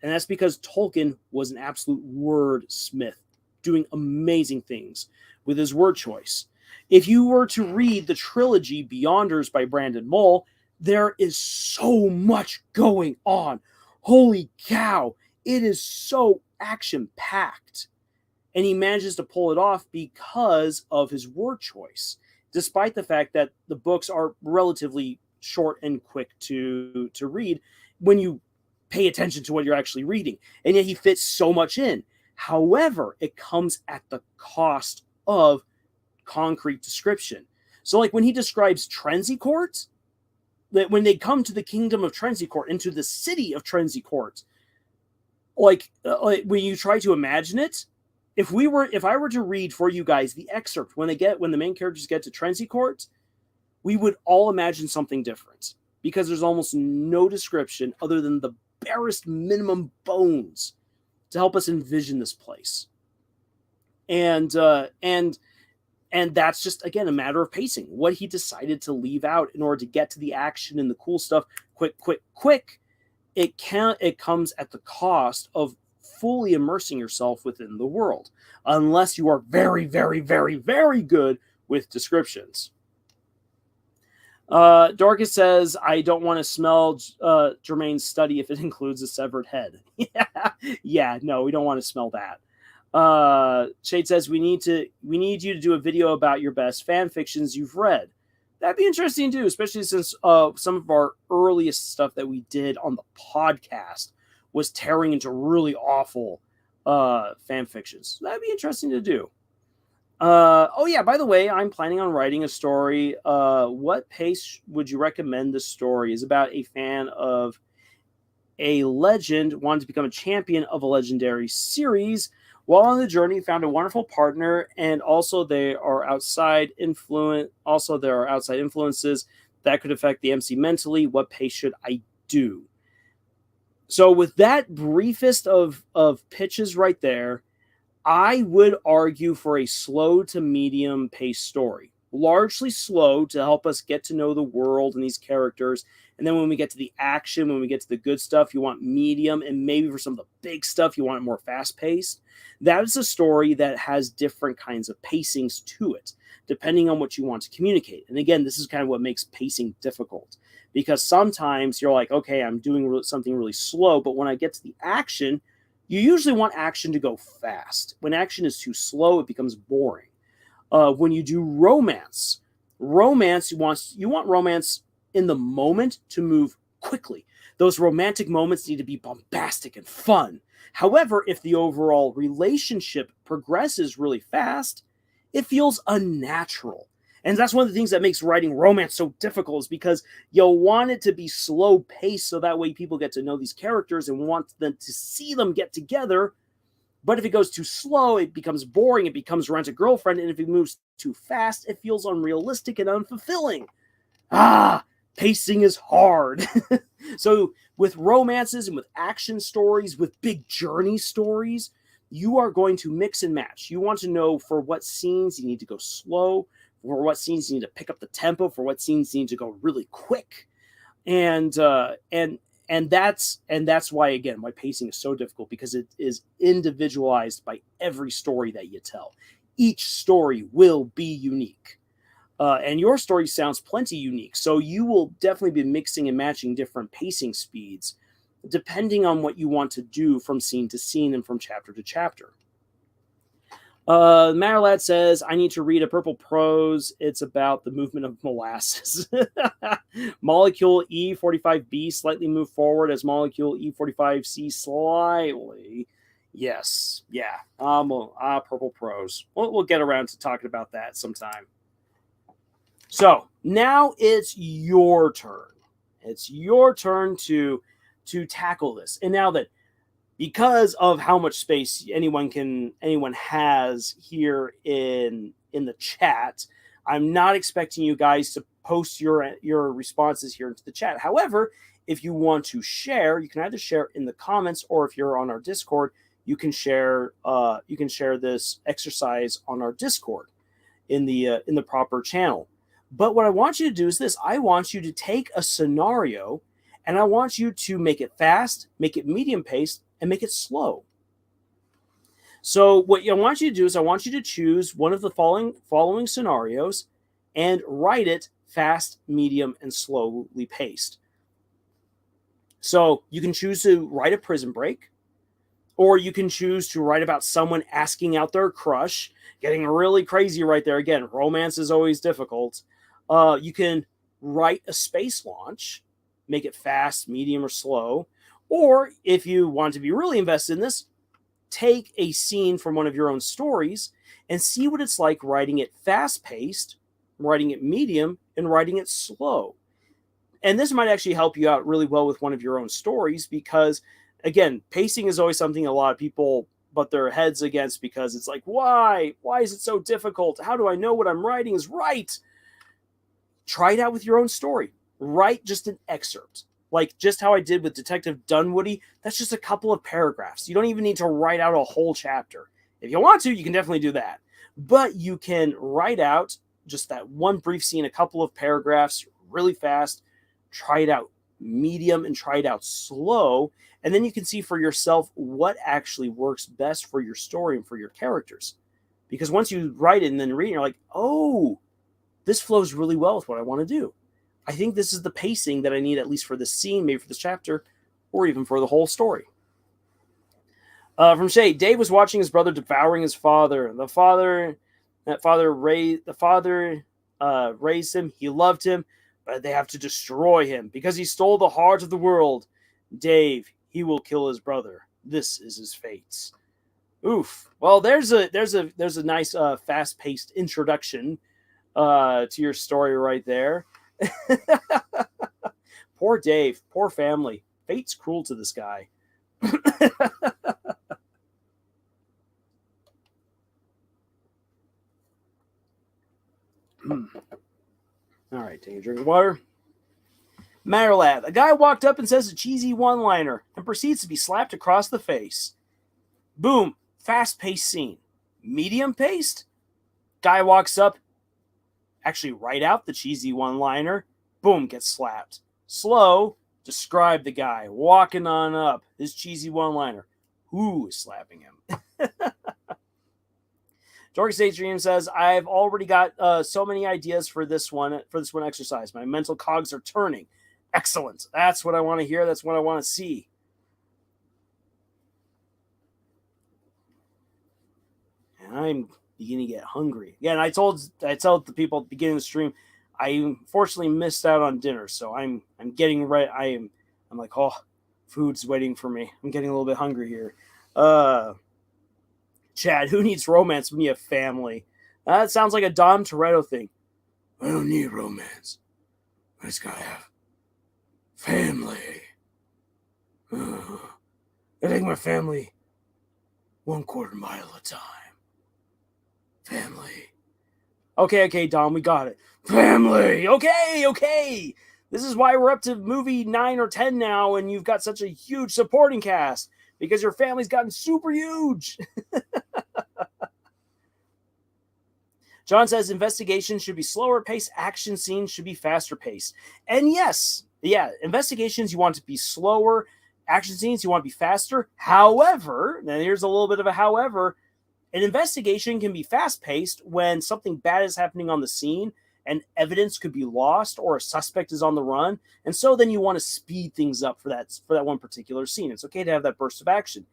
Speaker 1: And that's because Tolkien was an absolute wordsmith, doing amazing things with his word choice. If you were to read the trilogy Beyonders by Brandon Mull, there is so much going on. Holy cow, it is so action-packed. And he manages to pull it off because of his word choice, despite the fact that the books are relatively short and quick to read when you pay attention to what you're actually reading. And yet he fits so much in. However, it comes at the cost of concrete description. So like when he describes Trenzycourt, that when they come to the kingdom of Trenzycourt, into the city of Trenzycourt, like when you try to imagine it, if I were to read for you guys the excerpt when the main characters get to Trenzycourt, we would all imagine something different because there's almost no description other than the barest minimum bones to help us envision this place. And that's just, again, a matter of pacing. What he decided to leave out in order to get to the action and the cool stuff quick. It comes at the cost of fully immersing yourself within the world, unless you are very, very, very, very good with descriptions. Dorcas says, I don't want to smell Jermaine's study if it includes a severed head. Yeah, no, we don't want to smell that. Shade says, we need you to do a video about your best fan fictions you've read. That'd be interesting too, especially since some of our earliest stuff that we did on the podcast was tearing into really awful fan fictions. That'd be interesting to do. Oh yeah, by the way, I'm planning on writing a story. What pace would you recommend this story? Is about a fan of a legend wanted to become a champion of a legendary series. While on the journey, found a wonderful partner, and also there are outside influences that could affect the MC mentally. What pace should I do? So with that briefest of pitches right there, I would argue for a slow to medium pace story. Largely slow to help us get to know the world and these characters. And then when we get to the action, when we get to the good stuff, you want medium. And maybe for some of the big stuff, you want it more fast-paced. That is a story that has different kinds of pacings to it, depending on what you want to communicate. And again, this is kind of what makes pacing difficult. Because sometimes you're like, okay, I'm doing something really slow. But when I get to the action, you usually want action to go fast. When action is too slow, it becomes boring. When you do romance, you want romance in the moment to move quickly. Those romantic moments need to be bombastic and fun. However, if the overall relationship progresses really fast, it feels unnatural. And that's one of the things that makes writing romance so difficult, is because you'll want it to be slow paced so that way people get to know these characters and want them to see them get together. But if it goes too slow, it becomes boring. It becomes Rent a Girlfriend. And if it moves too fast, it feels unrealistic and unfulfilling. Pacing is hard. So with romances and with action stories, with big journey stories, you are going to mix and match. You want to know for what scenes you need to go slow, for what scenes you need to pick up the tempo, for what scenes you need to go really quick. And that's why, again, why pacing is so difficult, because it is individualized by every story that you tell. Each story will be unique. And your story sounds plenty unique. So you will definitely be mixing and matching different pacing speeds depending on what you want to do from scene to scene and from chapter to chapter. Matterlad says, I need to read a purple prose. It's about the movement of molasses. Molecule E45B slightly moved forward as molecule E45C slightly. Yes. Yeah. Purple prose. We'll get around to talking about that sometime. So now it's your turn. It's your turn to tackle this. And now that, because of how much space anyone has here in the chat, I'm not expecting you guys to post your responses here into the chat. However, if you want to share, you can either share in the comments, or if you're on our Discord, you can share this exercise on our Discord in the proper channel. But what I want you to do is this. I want you to take a scenario and I want you to make it fast, make it medium paced, and make it slow. So what I want you to do is I want you to choose one of the following scenarios and write it fast, medium, and slowly paced. So you can choose to write a prison break, or you can choose to write about someone asking out their crush, getting really crazy right there. Again, romance is always difficult. You can write a space launch, make it fast, medium, or slow. Or if you want to be really invested in this, take a scene from one of your own stories and see what it's like writing it fast-paced, writing it medium, and writing it slow. And this might actually help you out really well with one of your own stories because, again, pacing is always something a lot of people butt their heads against because it's like, why? Why is it so difficult? How do I know what I'm writing is right? Try it out with your own story. Write just an excerpt. Like just how I did with Detective Dunwoody, that's just a couple of paragraphs. You don't even need to write out a whole chapter. If you want to, you can definitely do that. But you can write out just that one brief scene, a couple of paragraphs, really fast. Try it out medium and try it out slow. And then you can see for yourself what actually works best for your story and for your characters. Because once you write it and then read it, you're like, oh, this flows really well with what I want to do. I think this is the pacing that I need, at least for this scene, maybe for this chapter, or even for the whole story. From Shay, Dave was watching his brother devouring his father. The father raised him. He loved him, but they have to destroy him because he stole the heart of the world. Dave, he will kill his brother. This is his fate. Oof. Well, there's a nice fast-paced introduction to your story right there. Poor Dave, poor family. Fate's cruel to this guy. All right, take a drink of water. Matterlab. A guy walked up and says a cheesy one-liner and proceeds to be slapped across the face. Boom. Fast-paced scene. Medium-paced. Guy walks up. Actually write out the cheesy one-liner. Boom, gets slapped. Slow, describe the guy walking on up. His cheesy one-liner. Who is slapping him? Dorcas Adrian says, I've already got so many ideas for this one exercise. My mental cogs are turning. Excellent. That's what I want to hear. That's what I want to see. And I'm beginning to get hungry. Again, I told the people at the beginning of the stream, I unfortunately missed out on dinner, so I'm getting ready. I'm like, oh, food's waiting for me. I'm getting a little bit hungry here. Chad, who needs romance when you have family? That sounds like a Dom Toretto thing. I don't need romance. I just gotta have family. I take my family 1/4 mile at a time. Family. Okay, Dom, we got it. Family. Okay. This is why we're up to movie 9 or 10 now, and you've got such a huge supporting cast, because your family's gotten super huge. John says investigation should be slower paced, action scenes should be faster paced. And yes, investigations you want to be slower, action scenes you want to be faster. However, and here's a little bit of a however, an investigation can be fast paced when something bad is happening on the scene and evidence could be lost or a suspect is on the run. And so then you want to speed things up for that one particular scene. It's okay to have that burst of action.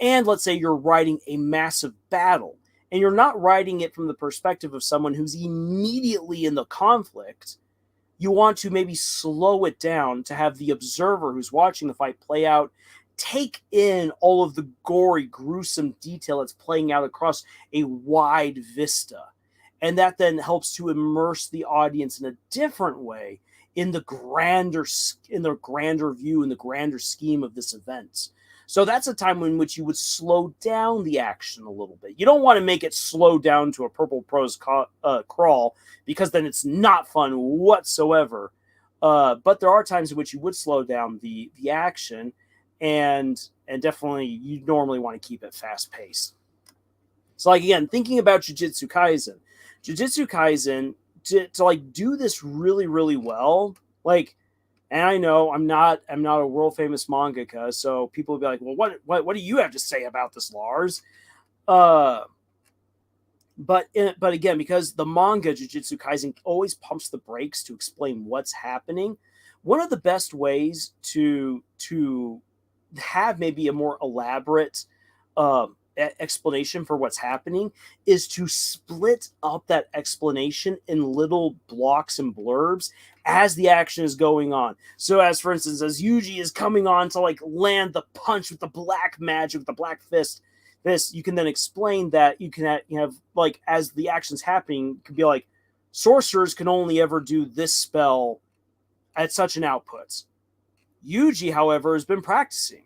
Speaker 1: And let's say you're writing a massive battle and you're not writing it from the perspective of someone who's immediately in the conflict. You want to maybe slow it down to have the observer who's watching the fight play out take in all of the gory, gruesome detail that's playing out across a wide vista. And that then helps to immerse the audience in a different way in the grander view, in the grander scheme of this event. So that's a time in which you would slow down the action a little bit. You don't want to make it slow down to a purple prose crawl, because then it's not fun whatsoever. But there are times in which you would slow down the action. and definitely you normally want to keep it fast paced. So like again, thinking about Jujutsu Kaisen to like do this really really well, like, and I know I'm not a world famous mangaka, so people will be like, well, what do you have to say about this, Lars? But again, because the manga Jujutsu Kaisen always pumps the brakes to explain what's happening, one of the best ways to have maybe a more elaborate explanation for what's happening is to split up that explanation in little blocks and blurbs as the action is going on. So as for instance, as Yuji is coming on to like land the punch with the black magic, with the black fist, you can then explain that you can have like, as the action's happening, it could be like, sorcerers can only ever do this spell at such an output. Yuji, however, has been practicing.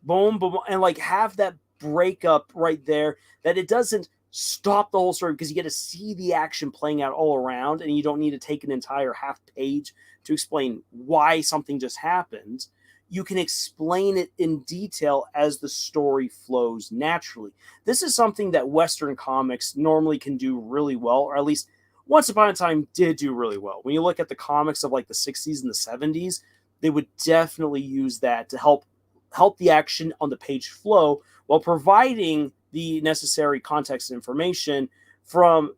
Speaker 1: Boom, boom, and like have that break up right there, that it doesn't stop the whole story, because you get to see the action playing out all around, and you don't need to take an entire half page to explain why something just happened. You can explain it in detail as the story flows naturally. This is something that Western comics normally can do really well, or at least once upon a time did do really well. When you look at the comics of like the 60s and the 70s, they would definitely use that to help the action on the page flow while providing the necessary context and information from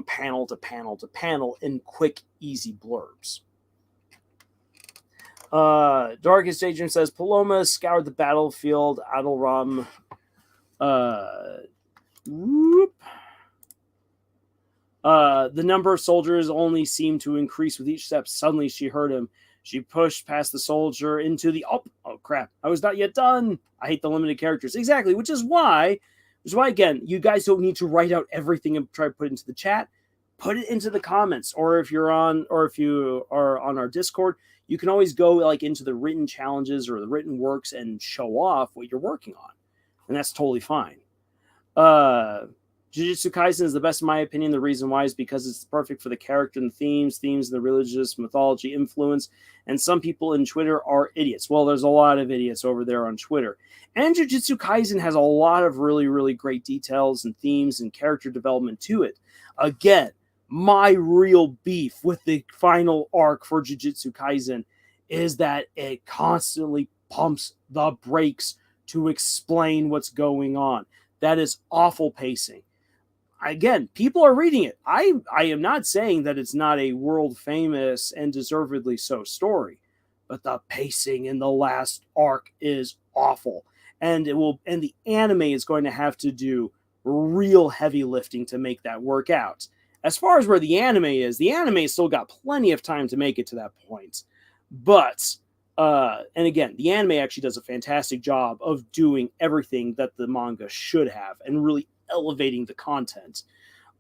Speaker 1: panel to panel to panel in quick, easy blurbs. Darkest Daydream says, Paloma scoured the battlefield. Adalram. The number of soldiers only seemed to increase with each step. Suddenly she heard him. She pushed past the soldier into the... Oh crap. I was not yet done. I hate the limited characters. Exactly, which is why, again, you guys don't need to write out everything and try to put it into the chat. Put it into the comments. Or if you are on our Discord, you can always go like into the written challenges or the written works and show off what you're working on. And that's totally fine. Jujutsu Kaisen is the best in my opinion. The reason why is because it's perfect for the character and themes and the religious mythology influence. And some people in Twitter are idiots. Well, there's a lot of idiots over there on Twitter. And Jujutsu Kaisen has a lot of really, really great details and themes and character development to it. Again, my real beef with the final arc for Jujutsu Kaisen is that it constantly pumps the brakes to explain what's going on. That is awful pacing. Again, people are reading it. I am not saying that it's not a world famous and deservedly so story, but the pacing in the last arc is awful. And the anime is going to have to do real heavy lifting to make that work out. As far as where the anime still got plenty of time to make it to that point. But, and again, the anime actually does a fantastic job of doing everything that the manga should have and really elevating the content.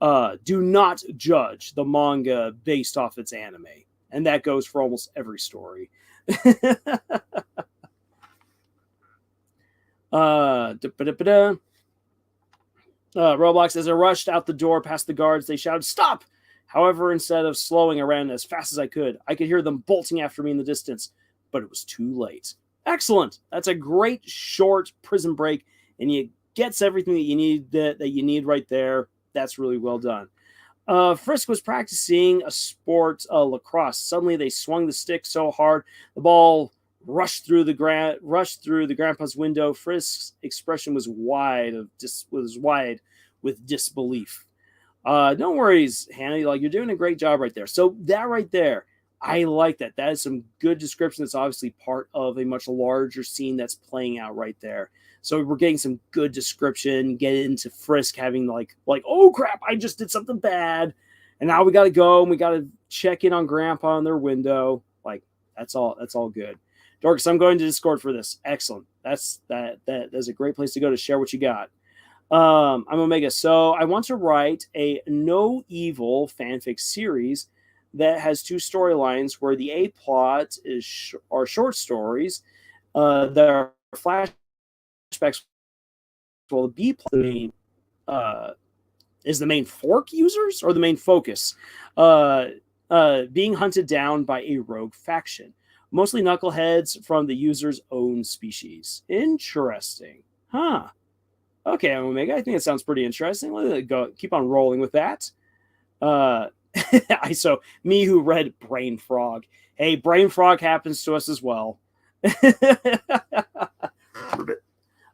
Speaker 1: Do not judge the manga based off its anime. And that goes for almost every story. Roblox, as I rushed out the door past the guards, they shouted, "Stop!" However, instead of slowing, I ran as fast as I could. I could hear them bolting after me in the distance, but it was too late. Excellent. That's a great short prison break, and it gets everything that you need that you need right there. That's really well done. Frisk was practicing a sport, lacrosse. Suddenly, they swung the stick so hard the ball rushed through the grandpa's window. Frisk's expression was wide with disbelief. No worries, Hannah. You're doing a great job right there. So that right there, I like that. That is some good description. That's obviously part of a much larger scene that's playing out right there. So we're getting some good description. Get into Frisk having like, oh crap, I just did something bad, and now we got to go and we got to check in on Grandpa on their window. That's all good. Dorcas, I'm going to Discord for this. Excellent. That's a great place to go to share what you got. I'm Omega. So I want to write a No Evil fanfic series that has two storylines where the A plot are short stories that are flashbacks, while the B plot is the main fork users or the main focus, being hunted down by a rogue faction. mostly knuckleheads from the user's own species. Interesting. Huh. Okay, Omega, I think it sounds pretty interesting. Let's go, keep on rolling with that. So me who read Brain Frog. Hey, Brain Frog happens to us as well.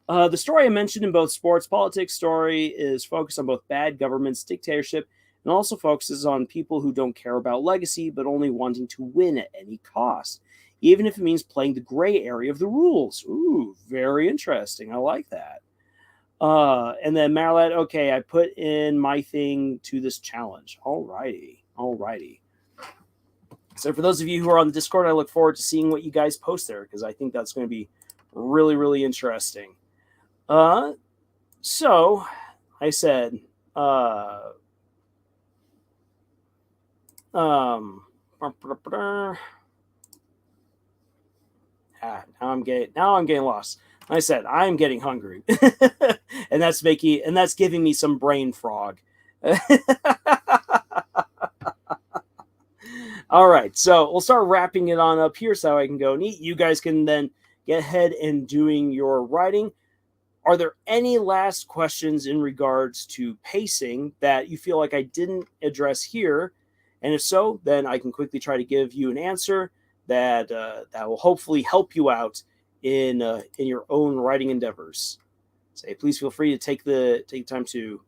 Speaker 1: The story I mentioned in both sports politics story is focused on both bad governments, dictatorship, and also focuses on people who don't care about legacy, but only wanting to win at any cost, even if it means playing the gray area of the rules. Ooh, very interesting. I like that. And then Marlette, okay, I put in my thing to this challenge. Alrighty. So for those of you who are on the Discord, I look forward to seeing what you guys post there, because I think that's going to be really, really interesting. So I said, now I'm getting lost. I said I'm getting hungry, and that's giving me some brain frog. All right, so we'll start wrapping it on up here so I can go neat. You guys can then get ahead and doing your writing. Are there any last questions in regards to pacing that you feel like I didn't address here? And if so, then I can quickly try to give you an answer that will hopefully help you out in your own writing endeavors. So please feel free to take the time to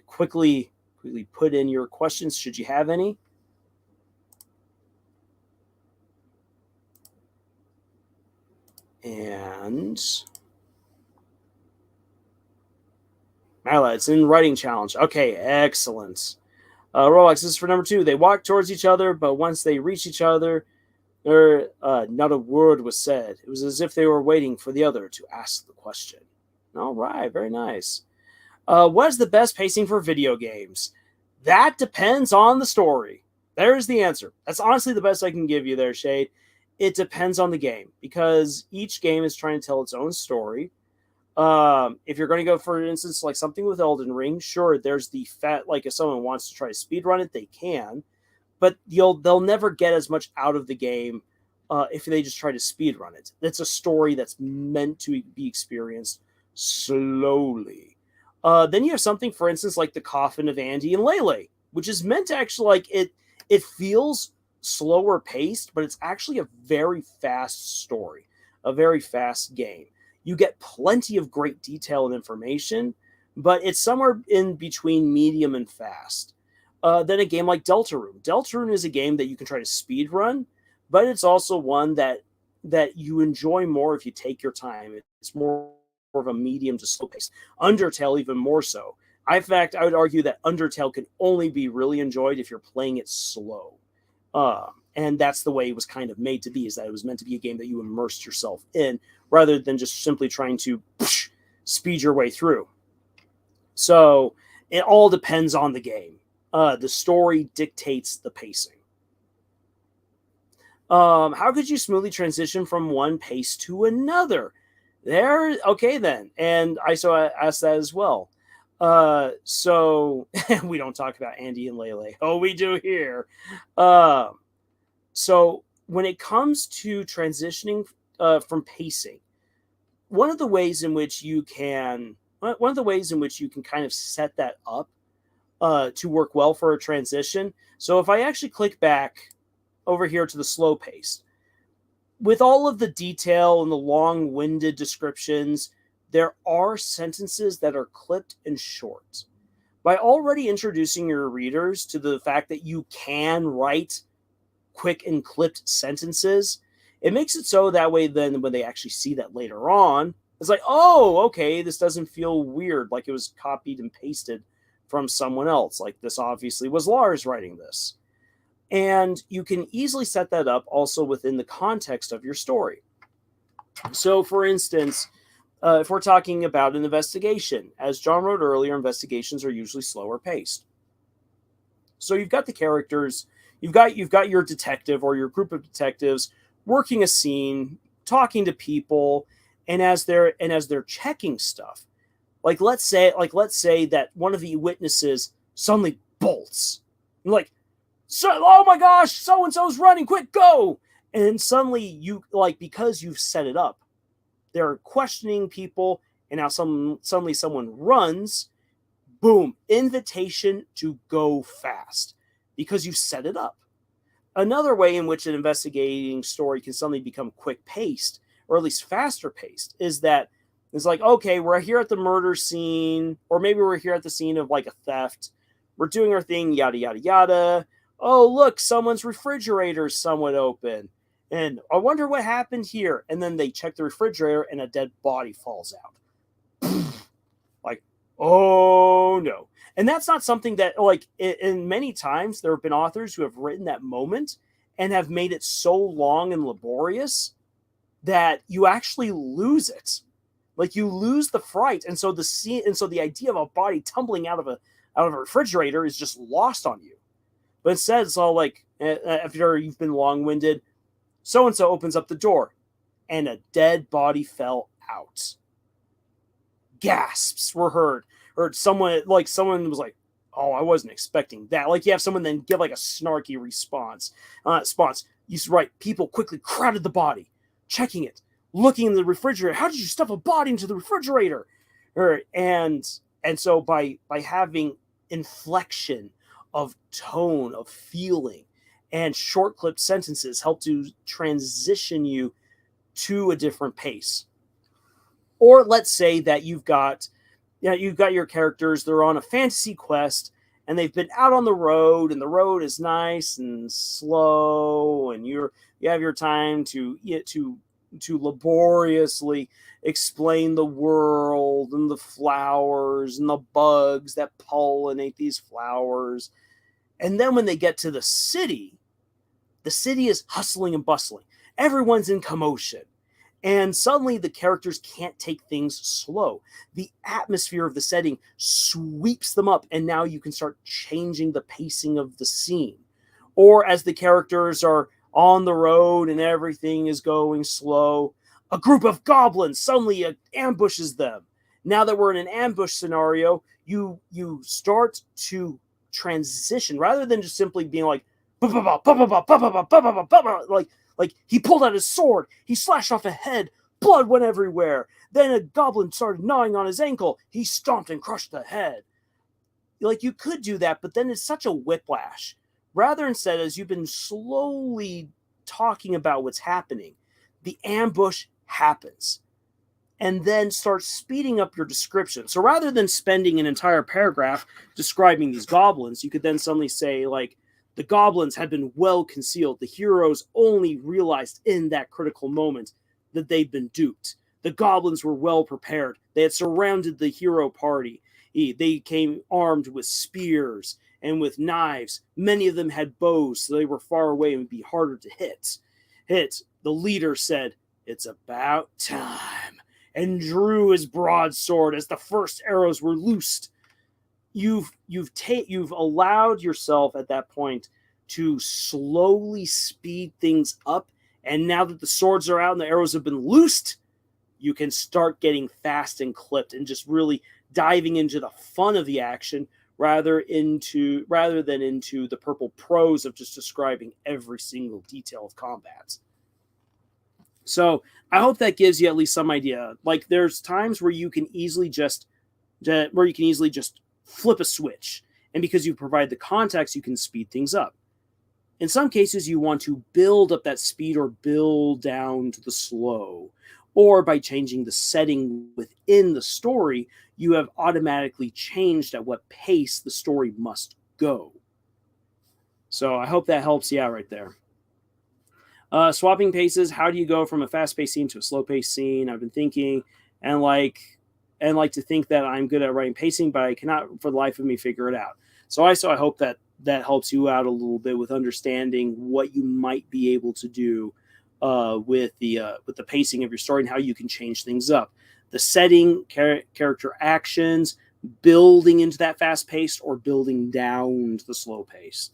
Speaker 1: quickly put in your questions should you have any. And Marla, it's in writing challenge. Okay, excellent. Rolex, this is for number 2. They walked towards each other, but once they reached each other, not a word was said. It was as if they were waiting for the other to ask the question. All right, very nice. What is the best pacing for video games? That depends on the story. There's the answer. That's honestly the best I can give you there, Shade. It depends on the game, because each game is trying to tell its own story. If you're going to go, for instance, like something with Elden Ring, sure, there's the like if someone wants to try to speedrun it, they can, but they'll never get as much out of the game if they just try to speedrun it. It's a story that's meant to be experienced slowly. Then you have something, for instance, like the Coffin of Andy and Lele, which is meant to actually, like, it feels slower paced, but it's actually a very fast story, a very fast game. You get plenty of great detail and information, but it's somewhere in between medium and fast. Then a game like Deltarune. Deltarune is a game that you can try to speed run, but it's also one that you enjoy more if you take your time. It's more of a medium to slow pace. Undertale even more so. In fact, I would argue that Undertale can only be really enjoyed if you're playing it slow. And that's the way it was kind of made to be, is that it was meant to be a game that you immersed yourself in, rather than just simply trying to speed your way through. So it all depends on the game. The story dictates the pacing. How could you smoothly transition from one pace to another? Okay then. And I asked that as well. So we don't talk about Andy and Lele. Oh, we do here. So when it comes to transitioning from pacing, one of the ways in which you can kind of set that up to work well for a transition. So if I actually click back over here to the slow pace, with all of the detail and the long-winded descriptions, there are sentences that are clipped and short. By already introducing your readers to the fact that you can write quick and clipped sentences, it makes it so that way then when they actually see that later on, it's like, oh, okay, this doesn't feel weird, like it was copied and pasted from someone else. Like this obviously was Lars writing this. And you can easily set that up also within the context of your story. So for instance, if we're talking about an investigation, as John wrote earlier, investigations are usually slower paced. So you've got the characters, you've got your detective or your group of detectives working a scene, talking to people, and as they're checking stuff, let's say that one of the witnesses suddenly bolts. Like, so, oh my gosh, so and so's running, quick, go! And suddenly you, like, because you've set it up, they're questioning people, and now suddenly someone runs, boom, invitation to go fast because you've set it up. Another way in which an investigating story can suddenly become quick paced, or at least faster paced, is that it's like, okay, we're here at the murder scene, or maybe we're here at the scene of like a theft. We're doing our thing, yada, yada, yada. Oh, look, someone's refrigerator is somewhat open. And I wonder what happened here. And then they check the refrigerator and a dead body falls out. Like, oh no. And that's not something that, like, in many times there have been authors who have written that moment and have made it so long and laborious that you actually lose it. Like, you lose the fright, and so the idea of a body tumbling out of a refrigerator is just lost on you. But instead, it's all like, after you've been long-winded, so and so opens up the door, and a dead body fell out. Gasps were heard. Or someone was like, "Oh, I wasn't expecting that." Like, you have someone then give like a snarky response. He's right. People quickly crowded the body, checking it, looking in the refrigerator. How did you stuff a body into the refrigerator? And so by having inflection of tone, of feeling, and short clipped sentences help to transition you to a different pace. Or let's say that you've got your characters, they're on a fantasy quest, and they've been out on the road, and the road is nice and slow, and you have your time to laboriously explain the world and the flowers and the bugs that pollinate these flowers. And then when they get to the city is hustling and bustling. Everyone's in commotion. And suddenly the characters can't take things slow. The atmosphere of the setting sweeps them up, and now you can start changing the pacing of the scene. Or as the characters are on the road and everything is going slow, a group of goblins suddenly ambushes them. Now that we're in an ambush scenario, you start to transition rather than just simply being like, like he pulled out his sword, he slashed off a head, blood went everywhere. Then a goblin started gnawing on his ankle, he stomped and crushed the head. Like, you could do that, but then it's such a whiplash. Rather, instead, as you've been slowly talking about what's happening, the ambush happens. And then start speeding up your description. So rather than spending an entire paragraph describing these goblins, you could then suddenly say, like, the goblins had been well concealed. The heroes only realized in that critical moment that they'd been duped. The goblins were well prepared. They had surrounded the hero party. They came armed with spears and with knives. Many of them had bows, so they were far away and would be harder to hit. The leader said, "It's about time," and drew his broadsword as the first arrows were loosed. You've allowed yourself at that point to slowly speed things up, and now that the swords are out and the arrows have been loosed, you can start getting fast and clipped and just really diving into the fun of the action rather than into the purple prose of just describing every single detail of combat. So I hope that gives you at least some idea. Like, there's times where you can easily just flip a switch, and because you provide the context, you can speed things up. In some cases, you want to build up that speed or build down to the slow, or by changing the setting within the story, you have automatically changed at what pace the story must go. So I hope that helps you out right there. Swapping paces. How do you go from a fast-paced scene to a slow-paced scene? I've been thinking, and like to think that I'm good at writing pacing, but I cannot for the life of me figure it out. So I hope that helps you out a little bit with understanding what you might be able to do with the pacing of your story and how you can change things up. The setting, character actions, building into that fast pace or building down to the slow pace.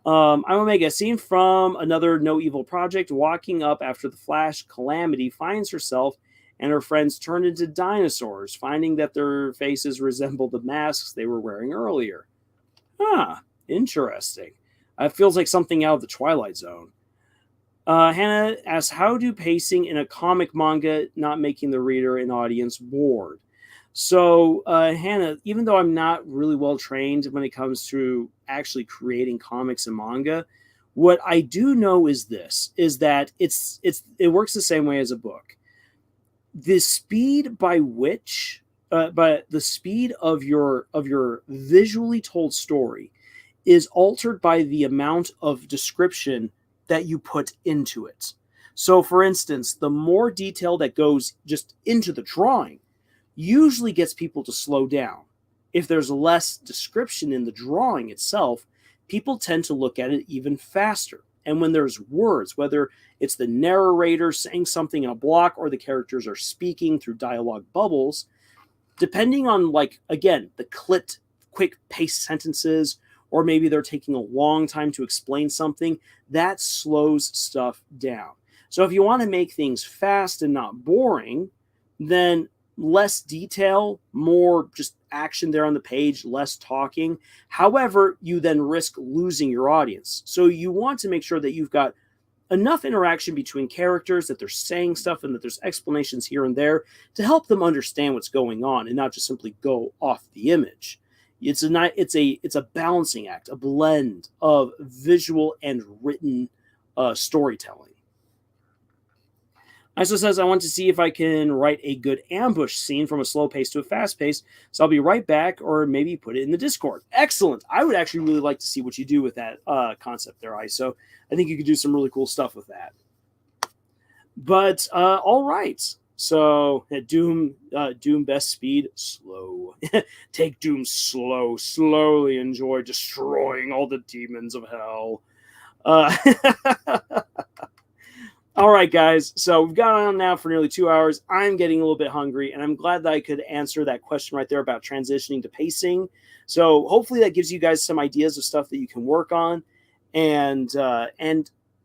Speaker 1: I'm Omega. A scene from another No Evil Project. Walking up after the Flash calamity, finds herself and her friends turned into dinosaurs, finding that their faces resembled the masks they were wearing earlier. Interesting. It feels like something out of the Twilight Zone. Hannah asks, how do pacing in a comic manga not making the reader and audience bored? So, Hannah, even though I'm not really well trained when it comes to actually creating comics and manga, what I do know is this: is that it works the same way as a book. The speed by which, by the speed of your visually told story, is altered by the amount of description that you put into it. So, for instance, the more detail that goes just into the drawing usually gets people to slow down. If there's less description in the drawing itself, people tend to look at it even faster. And when there's words, whether it's the narrator saying something in a block or the characters are speaking through dialogue bubbles, depending on, like, again, the clipped, quick paced sentences, or maybe they're taking a long time to explain something, that slows stuff down. So if you want to make things fast and not boring, then less detail, more just action there on the page, less talking. However, you then risk losing your audience. So you want to make sure that you've got enough interaction between characters, that they're saying stuff and that there's explanations here and there to help them understand what's going on and not just simply go off the image. It's a balancing act, a blend of visual and written storytelling. ISO says, I want to see if I can write a good ambush scene from a slow pace to a fast pace. So I'll be right back, or maybe put it in the Discord. Excellent. I would actually really like to see what you do with that concept there, ISO. I think you could do some really cool stuff with that. But all right. So Doom best speed, slow. Take Doom slow, slowly enjoy destroying all the demons of hell. All right, guys. So we've gone on now for nearly 2 hours. I'm getting a little bit hungry, and I'm glad that I could answer that question right there about transitioning to pacing. So hopefully that gives you guys some ideas of stuff that you can work on. And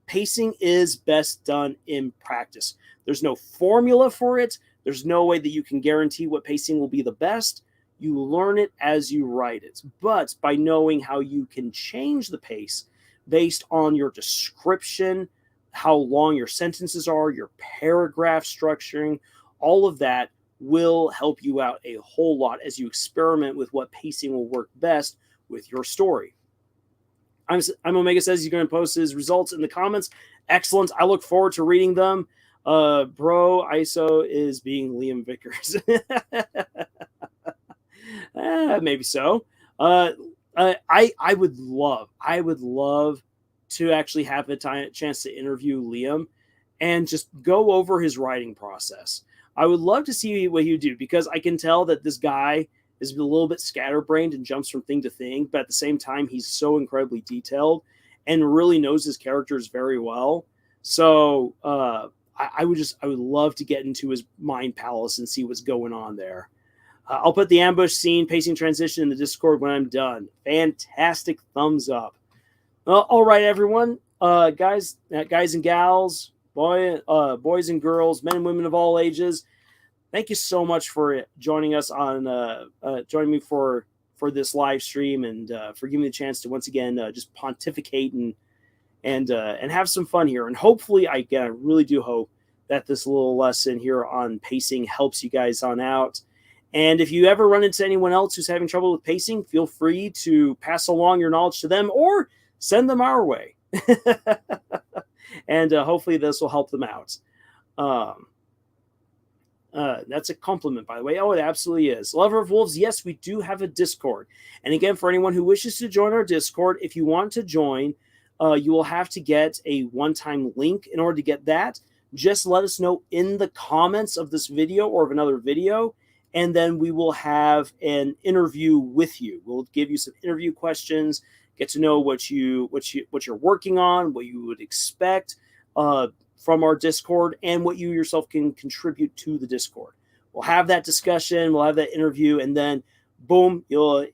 Speaker 1: pacing is best done in practice. There's no formula for it. There's no way that you can guarantee what pacing will be the best. You learn it as you write it. But by knowing how you can change the pace based on your description, how long your sentences are, your paragraph structuring, all of that will help you out a whole lot as you experiment with what pacing will work best with your story. I'm Omega says he's going to post his results in the comments. Excellent. I look forward to reading them. Bro, ISO is being Liam Vickers. Maybe so. I would love to actually have a chance to interview Liam and just go over his writing process. I would love to see what he would do, because I can tell that this guy is a little bit scatterbrained and jumps from thing to thing, but at the same time, he's so incredibly detailed and really knows his characters very well. So I would love to get into his mind palace and see what's going on there. I'll put the ambush scene, pacing transition in the Discord when I'm done. Fantastic thumbs up. All right, everyone, guys and gals, boys and girls, men and women of all ages. Thank you so much for joining us joining me for this live stream, and for giving me the chance to once again just pontificate and have some fun here. And hopefully, I really do hope that this little lesson here on pacing helps you guys on out. And if you ever run into anyone else who's having trouble with pacing, feel free to pass along your knowledge to them or send them our way. And hopefully this will help them out. That's a compliment, by the way. Oh, it absolutely is. Lover of Wolves, yes, we do have a Discord. And again, for anyone who wishes to join our Discord, if you want to join, you will have to get a one-time link. In order to get that, just let us know in the comments of this video or of another video, and then we will have an interview with you. We'll give you some interview questions, get to know what you're working on, what you would expect from our Discord, and what you yourself can contribute to the Discord. We'll have that discussion, we'll have that interview, and then boom, you'll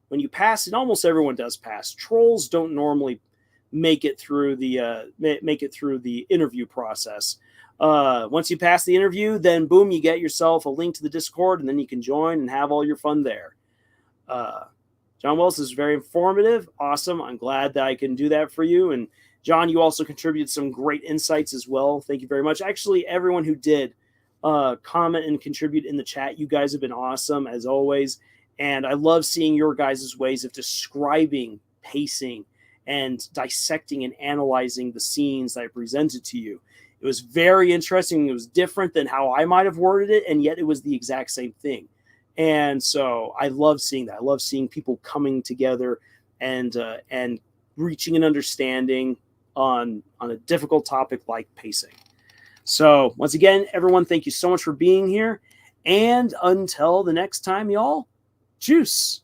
Speaker 1: when you pass, and almost everyone does pass. Trolls don't normally make it through the interview process. Once you pass the interview, then boom, you get yourself a link to the Discord, and then you can join and have all your fun there. John Wells is very informative. Awesome. I'm glad that I can do that for you and John, you also contributed some great insights as well. Thank you very much. Actually, everyone who did comment and contribute in the chat, you guys have been awesome as always. And I love seeing your guys' ways of describing pacing and dissecting and analyzing the scenes that I presented to you. It was very interesting. It was different than how I might have worded it, and yet it was the exact same thing. And so I love seeing that. I love seeing people coming together and reaching an understanding on a difficult topic like pacing. So once again, everyone, thank you so much for being here. And until the next time, y'all, juice.